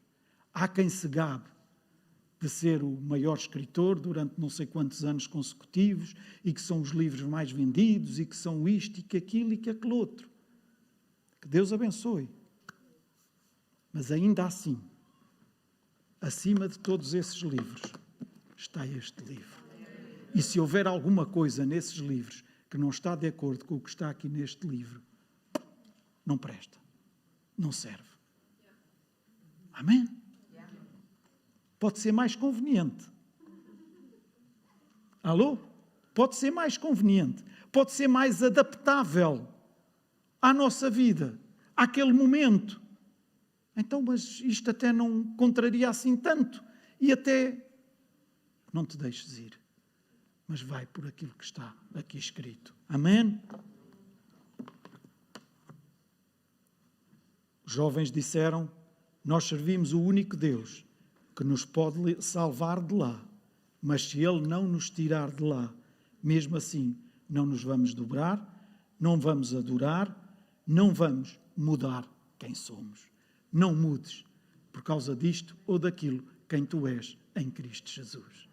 Há quem se gabe de ser o maior escritor durante não sei quantos anos consecutivos e que são os livros mais vendidos e que são isto e que aquilo e que aquele outro. Que Deus abençoe. Mas ainda assim, acima de todos esses livros, está este livro. E se houver alguma coisa nesses livros que não está de acordo com o que está aqui neste livro, não presta, não serve. Amém? Pode ser mais conveniente. Alô? Pode ser mais conveniente. Pode ser mais adaptável à nossa vida, àquele momento. Então, mas isto até não contraria assim tanto. E até não te deixes ir. Mas vai por aquilo que está aqui escrito. Amém? Os jovens disseram, nós servimos o único Deus que nos pode salvar de lá. Mas se Ele não nos tirar de lá, mesmo assim, não nos vamos dobrar, não vamos adorar, não vamos mudar quem somos. Não mudes por causa disto ou daquilo quem tu és em Cristo Jesus.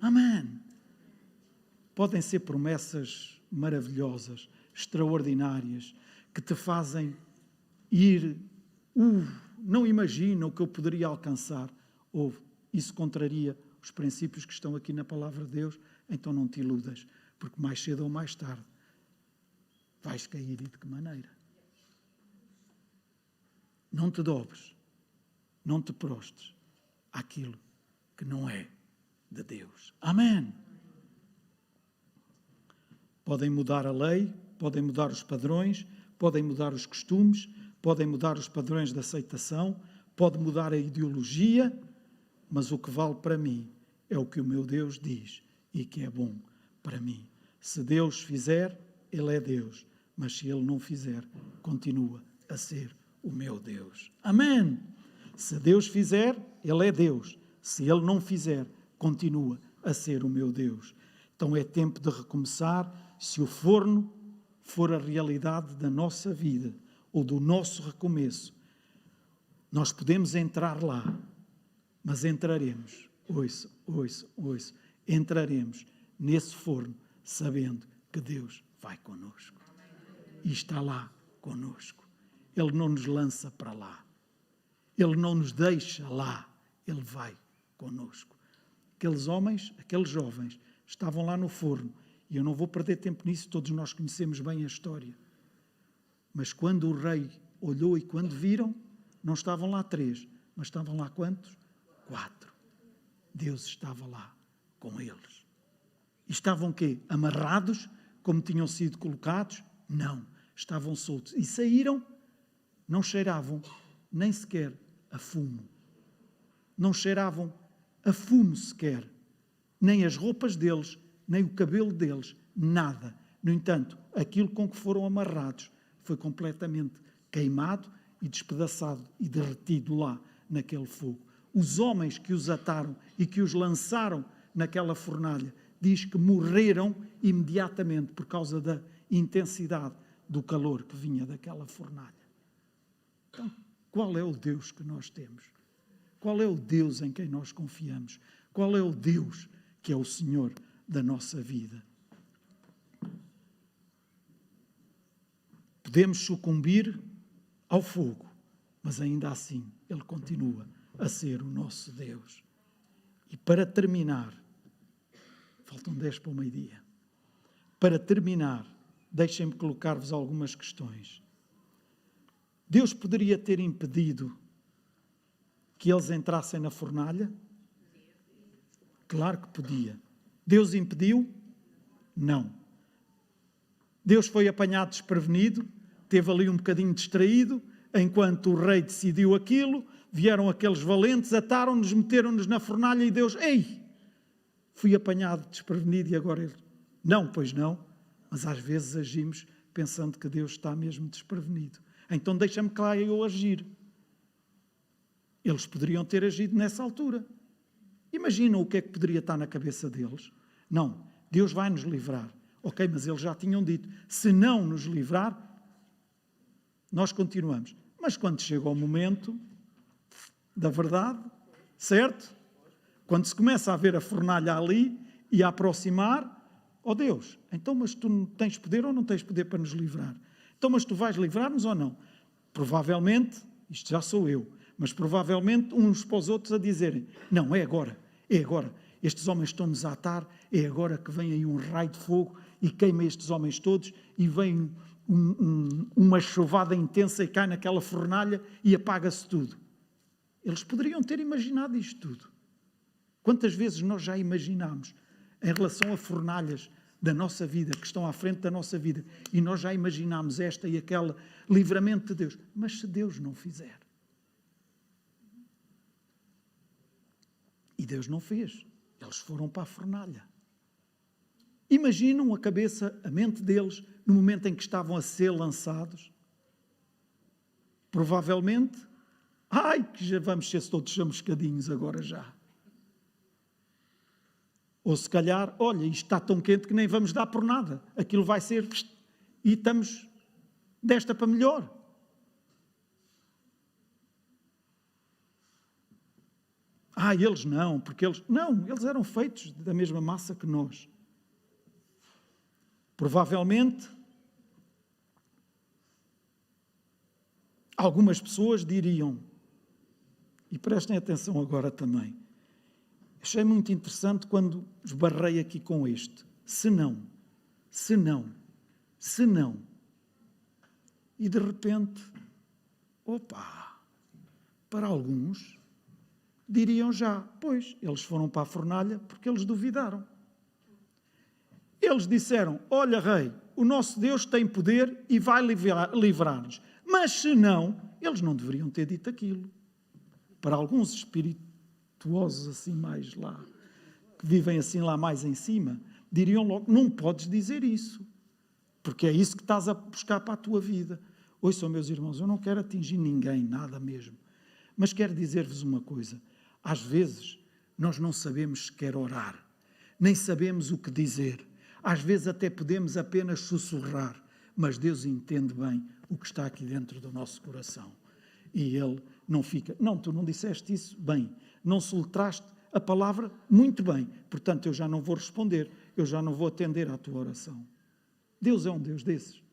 Amém. Podem ser promessas maravilhosas, extraordinárias, que te fazem ir, não imagina o que eu poderia alcançar, ou isso contraria os princípios que estão aqui na palavra de Deus, então não te iludas, porque mais cedo ou mais tarde vais cair e de que maneira? Não te dobres, não te prostres àquilo que não é de Deus. Amém. Podem mudar a lei, podem mudar os padrões, podem mudar os costumes, podem mudar os padrões de aceitação, pode mudar a ideologia, mas o que vale para mim é o que o meu Deus diz e que é bom para mim. Se Deus fizer, Ele é Deus, mas se Ele não fizer, continua a ser o meu Deus. Amém! Se Deus fizer, Ele é Deus. Se Ele não fizer, continua a ser o meu Deus. Então é tempo de recomeçar. Se o forno for a realidade da nossa vida ou do nosso recomeço, nós podemos entrar lá, mas entraremos, ouço, entraremos nesse forno sabendo que Deus vai connosco. E está lá connosco. Ele não nos lança para lá. Ele não nos deixa lá. Ele vai connosco. Aqueles homens, aqueles jovens, estavam lá no forno. E eu não vou perder tempo nisso, todos nós conhecemos bem a história. Mas quando o rei olhou e quando viram, não estavam lá 3, mas estavam lá quantos? 4. Deus estava lá com eles. E estavam quê? Amarrados, como tinham sido colocados? Não, estavam soltos. E saíram, não cheiravam nem sequer a fumo. Não cheiravam a fumo sequer. Nem as roupas deles, nem o cabelo deles, nada. No entanto, aquilo com que foram amarrados foi completamente queimado e despedaçado e derretido lá naquele fogo. Os homens que os ataram e que os lançaram naquela fornalha, diz que morreram imediatamente por causa da intensidade do calor que vinha daquela fornalha. Então, qual é o Deus que nós temos? Qual é o Deus em quem nós confiamos? Qual é o Deus que é o Senhor da nossa vida? Podemos sucumbir ao fogo, mas ainda assim Ele continua a ser o nosso Deus. E para terminar, faltam 10 para o meio-dia. Para terminar, deixem-me colocar-vos algumas questões. Deus poderia ter impedido que eles entrassem na fornalha? Claro que podia. Deus impediu? Não. Deus foi apanhado desprevenido, teve ali um bocadinho distraído, enquanto o rei decidiu aquilo, vieram aqueles valentes, ataram-nos, meteram-nos na fornalha e Deus, ei, fui apanhado desprevenido e agora ele... Não, pois não, mas às vezes agimos pensando que Deus está mesmo desprevenido. Então deixa-me cá eu agir. Eles poderiam ter agido nessa altura. Imaginam o que é que poderia estar na cabeça deles? Não, Deus vai nos livrar. Ok, mas eles já tinham dito, se não nos livrar, nós continuamos. Mas quando chega o momento da verdade, certo? Quando se começa a ver a fornalha ali e a aproximar, ó Deus, então mas tu tens poder ou não tens poder para nos livrar? Então mas tu vais livrar-nos ou não? Provavelmente, isto já sou eu, mas provavelmente uns para os outros a dizerem, não, é agora, estes homens estão-nos a atar, é agora que vem aí um raio de fogo e queima estes homens todos e vem uma chuvada intensa e cai naquela fornalha e apaga-se tudo. Eles poderiam ter imaginado isto tudo. Quantas vezes nós já imaginámos em relação a fornalhas da nossa vida, que estão à frente da nossa vida, e nós já imaginámos esta e aquela, livramento de Deus. Mas se Deus não fizer? E Deus não fez. Eles foram para a fornalha. Imaginam a cabeça, a mente deles, no momento em que estavam a ser lançados? Provavelmente, que já vamos ser todos chamuscadinhos agora já. Ou se calhar, olha, isto está tão quente que nem vamos dar por nada. Aquilo vai ser... E estamos desta para melhor. Eles não, porque eles... Não, eles eram feitos da mesma massa que nós. Provavelmente, algumas pessoas diriam, e prestem atenção agora também, achei muito interessante quando esbarrei aqui com este, se não, e de repente, para alguns, diriam já, pois, eles foram para a fornalha porque eles duvidaram. Eles disseram, olha rei, o nosso Deus tem poder e vai livrar-nos. Mas se não, eles não deveriam ter dito aquilo. para alguns espirituosos assim mais lá, que vivem assim lá mais em cima, diriam logo, não podes dizer isso, porque é isso que estás a buscar para a tua vida. Ouçam, meus irmãos, eu não quero atingir ninguém, nada mesmo, mas quero dizer-vos uma coisa. Às vezes, nós não sabemos sequer orar, nem sabemos o que dizer. Às vezes até podemos apenas sussurrar, mas Deus entende bem o que está aqui dentro do nosso coração. E Ele não fica, não, tu não disseste isso bem, não soletraste a palavra muito bem, portanto eu já não vou responder, eu já não vou atender à tua oração. Deus é um Deus desses?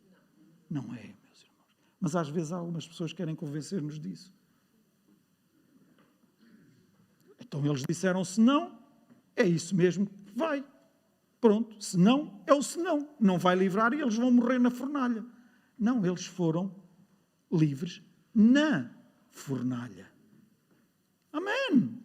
Não é, meus irmãos. Mas às vezes algumas pessoas querem convencer-nos disso. Então eles disseram, se não, é isso mesmo que vai. Pronto, se não, é o senão. Não vai livrar e eles vão morrer na fornalha. Não, eles foram livres na fornalha. Amém.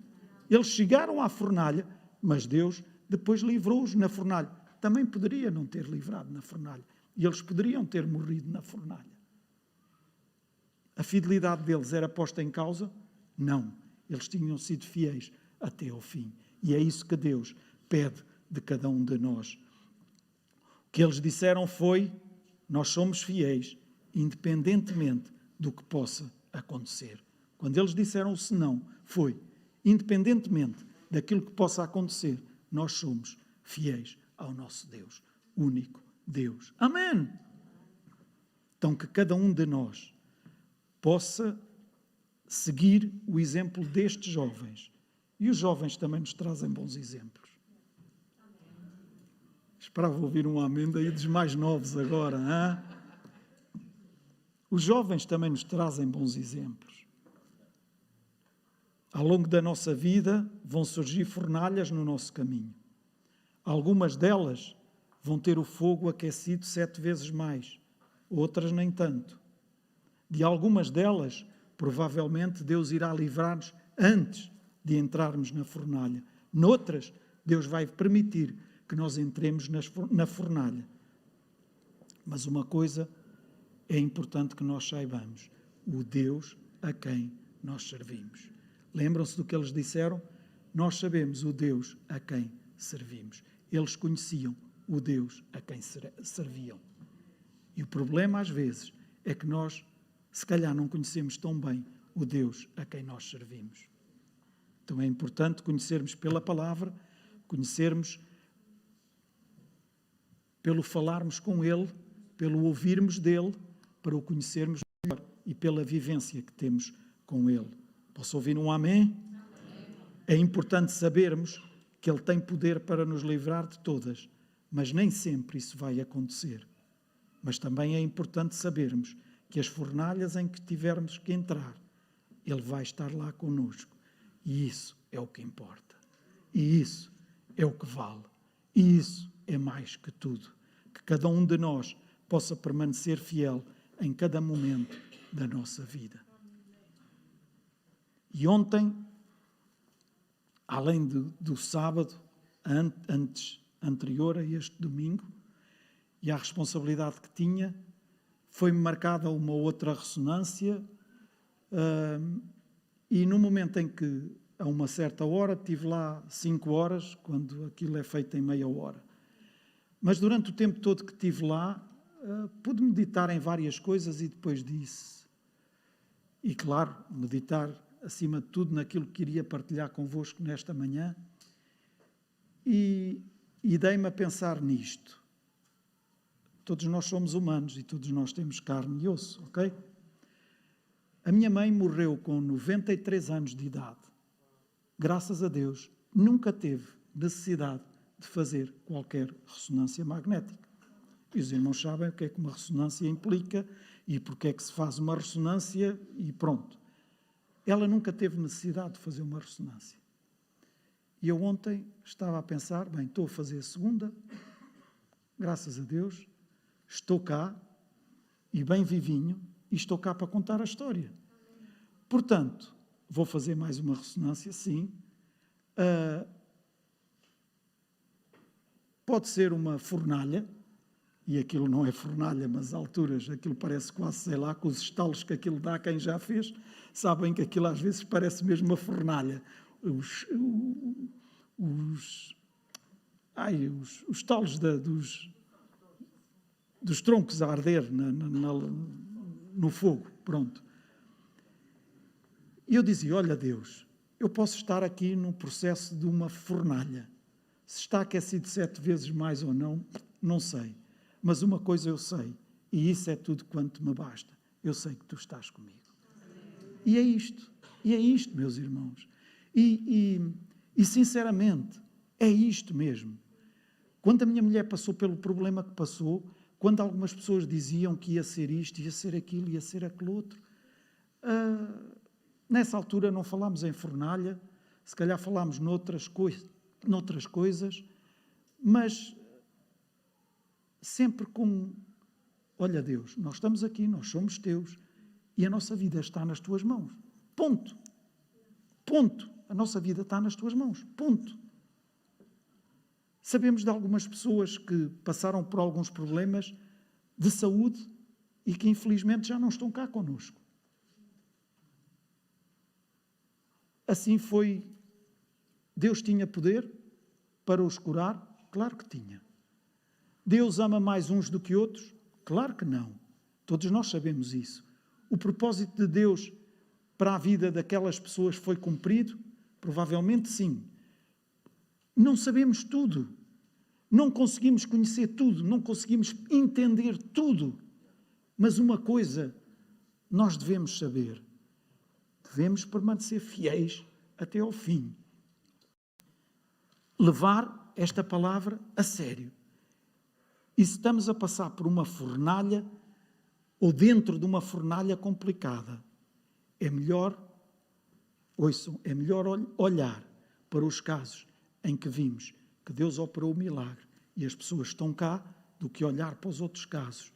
Eles chegaram à fornalha, mas Deus depois livrou-os na fornalha. Também poderia não ter livrado na fornalha. E eles poderiam ter morrido na fornalha. A fidelidade deles era posta em causa? Não. Eles tinham sido fiéis até ao fim. E é isso que Deus pede de cada um de nós. O que eles disseram foi, nós somos fiéis, independentemente do que possa acontecer. Quando eles disseram o senão, foi, independentemente daquilo que possa acontecer, nós somos fiéis ao nosso Deus, único Deus. Amém! Então que cada um de nós possa seguir o exemplo destes jovens. E os jovens também nos trazem bons exemplos. Esperava ouvir um amém daí dos mais novos agora. Hein? Os jovens também nos trazem bons exemplos. Ao longo da nossa vida vão surgir fornalhas no nosso caminho. Algumas delas vão ter o fogo aquecido 7 vezes mais, outras nem tanto. De algumas delas, provavelmente Deus irá livrar-nos antes de entrarmos na fornalha. Noutras, Deus vai permitir que nós entremos na fornalha. Mas uma coisa é importante que nós saibamos: o Deus a quem nós servimos. Lembram-se do que eles disseram? Nós sabemos o Deus a quem servimos. Eles conheciam o Deus a quem serviam. E o problema, às vezes, é que nós, se calhar, não conhecemos tão bem o Deus a quem nós servimos. Então é importante conhecermos pela palavra, conhecermos pelo falarmos com Ele, pelo ouvirmos dEle, para o conhecermos melhor e pela vivência que temos com Ele. Posso ouvir um amém? É importante sabermos que Ele tem poder para nos livrar de todas, mas nem sempre isso vai acontecer. Mas também é importante sabermos que as fornalhas em que tivermos que entrar, Ele vai estar lá connosco. E isso é o que importa. E isso é o que vale. E isso é mais que tudo. Que cada um de nós possa permanecer fiel em cada momento da nossa vida. E ontem, além do sábado, anterior a este domingo, e a responsabilidade que tinha, foi-me marcada uma outra ressonância, e no momento em que, a uma certa hora, estive lá 5 horas, quando aquilo é feito em meia hora. Mas durante o tempo todo que estive lá, pude meditar em várias coisas e depois disse, e claro, meditar acima de tudo naquilo que queria partilhar convosco nesta manhã, e dei-me a pensar nisto. Todos nós somos humanos e todos nós temos carne e osso, ok? A minha mãe morreu com 93 anos de idade. Graças a Deus, nunca teve necessidade de fazer qualquer ressonância magnética. E os irmãos sabem o que é que uma ressonância implica e porque é que se faz uma ressonância e pronto. Ela nunca teve necessidade de fazer uma ressonância. E eu ontem estava a pensar, bem, estou a fazer a segunda, graças a Deus, estou cá, e bem vivinho, e estou cá para contar a história. Portanto, vou fazer mais uma ressonância, sim. Pode ser uma fornalha, e aquilo não é fornalha, mas alturas, aquilo parece quase, sei lá, com os estalos que aquilo dá, quem já fez, sabem que aquilo às vezes parece mesmo uma fornalha. Os estalos dos troncos a arder no fogo, pronto. E eu dizia, olha Deus, eu posso estar aqui num processo de uma fornalha. Se está aquecido 7 vezes mais ou não, não sei. Mas uma coisa eu sei, e isso é tudo quanto me basta. Eu sei que tu estás comigo. E é isto, meus irmãos. E sinceramente, é isto mesmo. Quando a minha mulher passou pelo problema que passou, quando algumas pessoas diziam que ia ser isto, ia ser aquilo, ia ser aquele outro, nessa altura não falámos em fornalha, se calhar falámos noutras coisas, mas sempre com, olha Deus, nós estamos aqui, nós somos teus, e a nossa vida está nas tuas mãos. Ponto. Ponto. A nossa vida está nas tuas mãos. Ponto. Sabemos de algumas pessoas que passaram por alguns problemas de saúde e que infelizmente já não estão cá connosco. Assim foi. Deus tinha poder para os curar? Claro que tinha. Deus ama mais uns do que outros? Claro que não. Todos nós sabemos isso. O propósito de Deus para a vida daquelas pessoas foi cumprido? Provavelmente sim. Não sabemos tudo. Não conseguimos conhecer tudo. Não conseguimos entender tudo. Mas uma coisa nós devemos saber. Devemos permanecer fiéis até ao fim. Levar esta palavra a sério. E se estamos a passar por uma fornalha ou dentro de uma fornalha complicada, é melhor, ouçam, é melhor olhar para os casos em que vimos que Deus operou o milagre e as pessoas estão cá, do que olhar para os outros casos.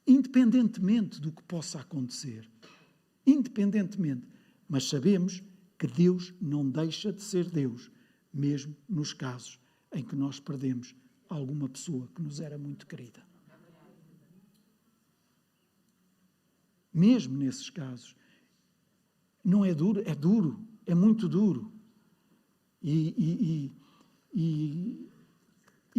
Independentemente do que possa acontecer. Independentemente. Mas sabemos que Deus não deixa de ser Deus, mesmo nos casos em que nós perdemos alguma pessoa que nos era muito querida. Mesmo nesses casos. Não é duro? É duro. É muito duro. E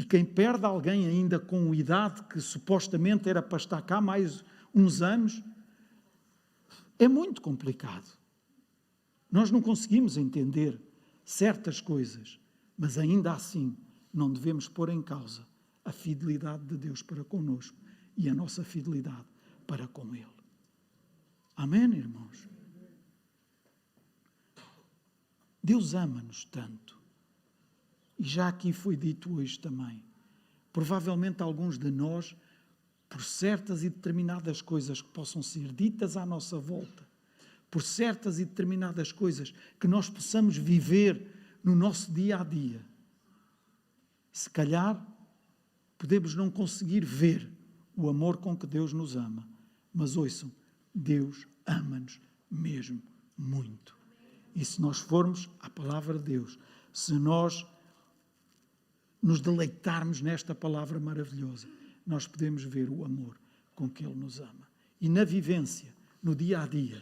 quem perde alguém ainda com idade, que supostamente era para estar cá mais uns anos, é muito complicado. Nós não conseguimos entender certas coisas, mas ainda assim não devemos pôr em causa a fidelidade de Deus para conosco e a nossa fidelidade para com Ele. Amém, irmãos? Deus ama-nos tanto. E já aqui foi dito hoje também. Provavelmente alguns de nós, por certas e determinadas coisas que possam ser ditas à nossa volta, por certas e determinadas coisas que nós possamos viver no nosso dia a dia, se calhar podemos não conseguir ver o amor com que Deus nos ama, mas ouçam, Deus ama-nos mesmo muito. E se nós formos à palavra de Deus, se nós nos deleitarmos nesta palavra maravilhosa, nós podemos ver o amor com que Ele nos ama. E na vivência, no dia a dia,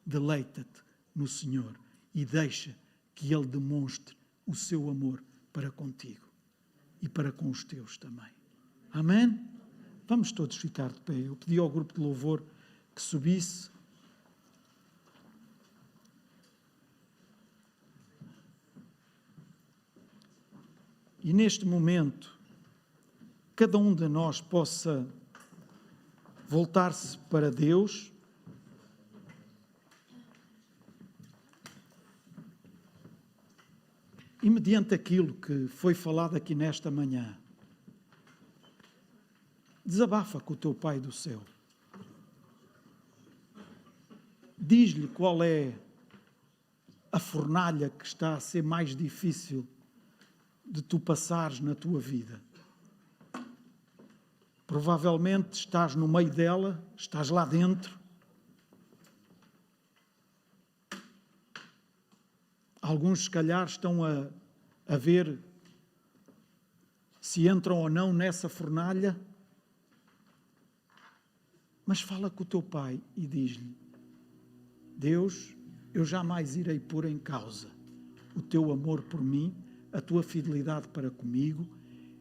deleita-te no Senhor e deixa que Ele demonstre o seu amor para contigo e para com os teus também. Amém? Vamos todos ficar de pé. Eu pedi ao grupo de louvor que subisse. E neste momento, cada um de nós possa voltar-se para Deus e, mediante aquilo que foi falado aqui nesta manhã, desabafa com o teu Pai do céu. Diz-lhe qual é a fornalha que está a ser mais difícil de tu passares na tua vida. Provavelmente estás no meio dela, estás lá dentro. Alguns, se calhar, estão a ver se entram ou não nessa fornalha, Mas fala com o teu pai e diz-lhe: Deus, eu jamais irei pôr em causa o teu amor por mim, a tua fidelidade para comigo,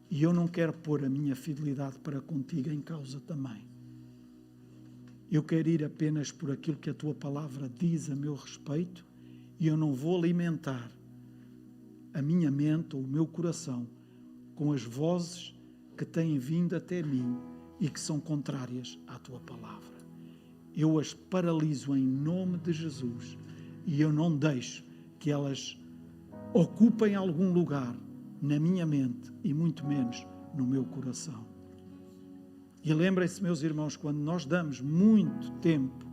e eu não quero pôr a minha fidelidade para contigo em causa também. Eu quero ir apenas por aquilo que a tua palavra diz a meu respeito, e eu não vou alimentar a minha mente ou o meu coração com as vozes que têm vindo até mim e que são contrárias à tua palavra. Eu as paraliso em nome de Jesus e eu não deixo que elas ocupem algum lugar na minha mente e muito menos no meu coração. E lembrem-se, meus irmãos, quando nós damos muito tempo,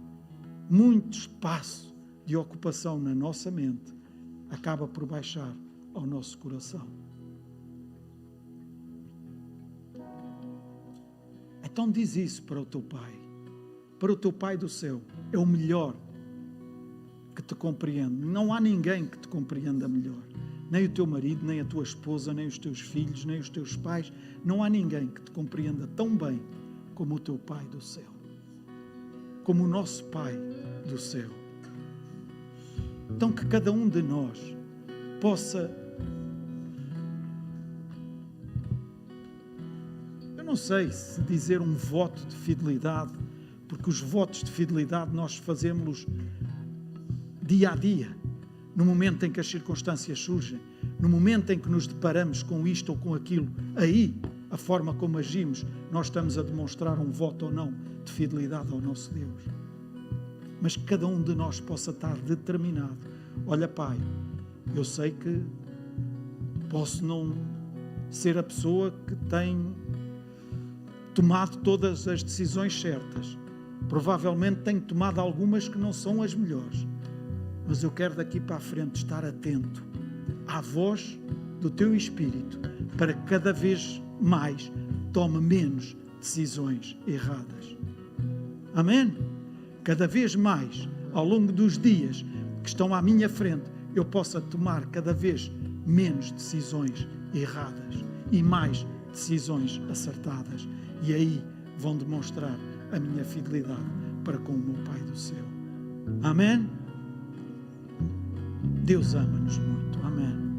muito espaço de ocupação na nossa mente, acaba por baixar ao nosso coração. Então diz isso para o teu Pai do céu. É o melhor que te compreende. Não há ninguém que te compreenda melhor. Nem o teu marido, nem a tua esposa, nem os teus filhos, nem os teus pais. Não há ninguém que te compreenda tão bem como o teu Pai do céu. Como o nosso Pai do céu. Então que cada um de nós possa... Eu não sei se dizer um voto de fidelidade, porque os votos de fidelidade nós fazemos-los dia a dia, no momento em que as circunstâncias surgem, no momento em que nos deparamos com isto ou com aquilo, aí, a forma como agimos, nós estamos a demonstrar um voto ou não de fidelidade ao nosso Deus. Mas que cada um de nós possa estar determinado. Olha, Pai, eu sei que posso não ser a pessoa que tem tomado todas as decisões certas. Provavelmente tenho tomado algumas que não são as melhores. Mas eu quero daqui para a frente estar atento à voz do Teu Espírito para que cada vez mais tome menos decisões erradas. Amém? Cada vez mais, ao longo dos dias que estão à minha frente, eu possa tomar cada vez menos decisões erradas e mais decisões acertadas. E aí vão demonstrar a minha fidelidade para com o meu Pai do céu. Amém? Deus ama-nos muito. Amém.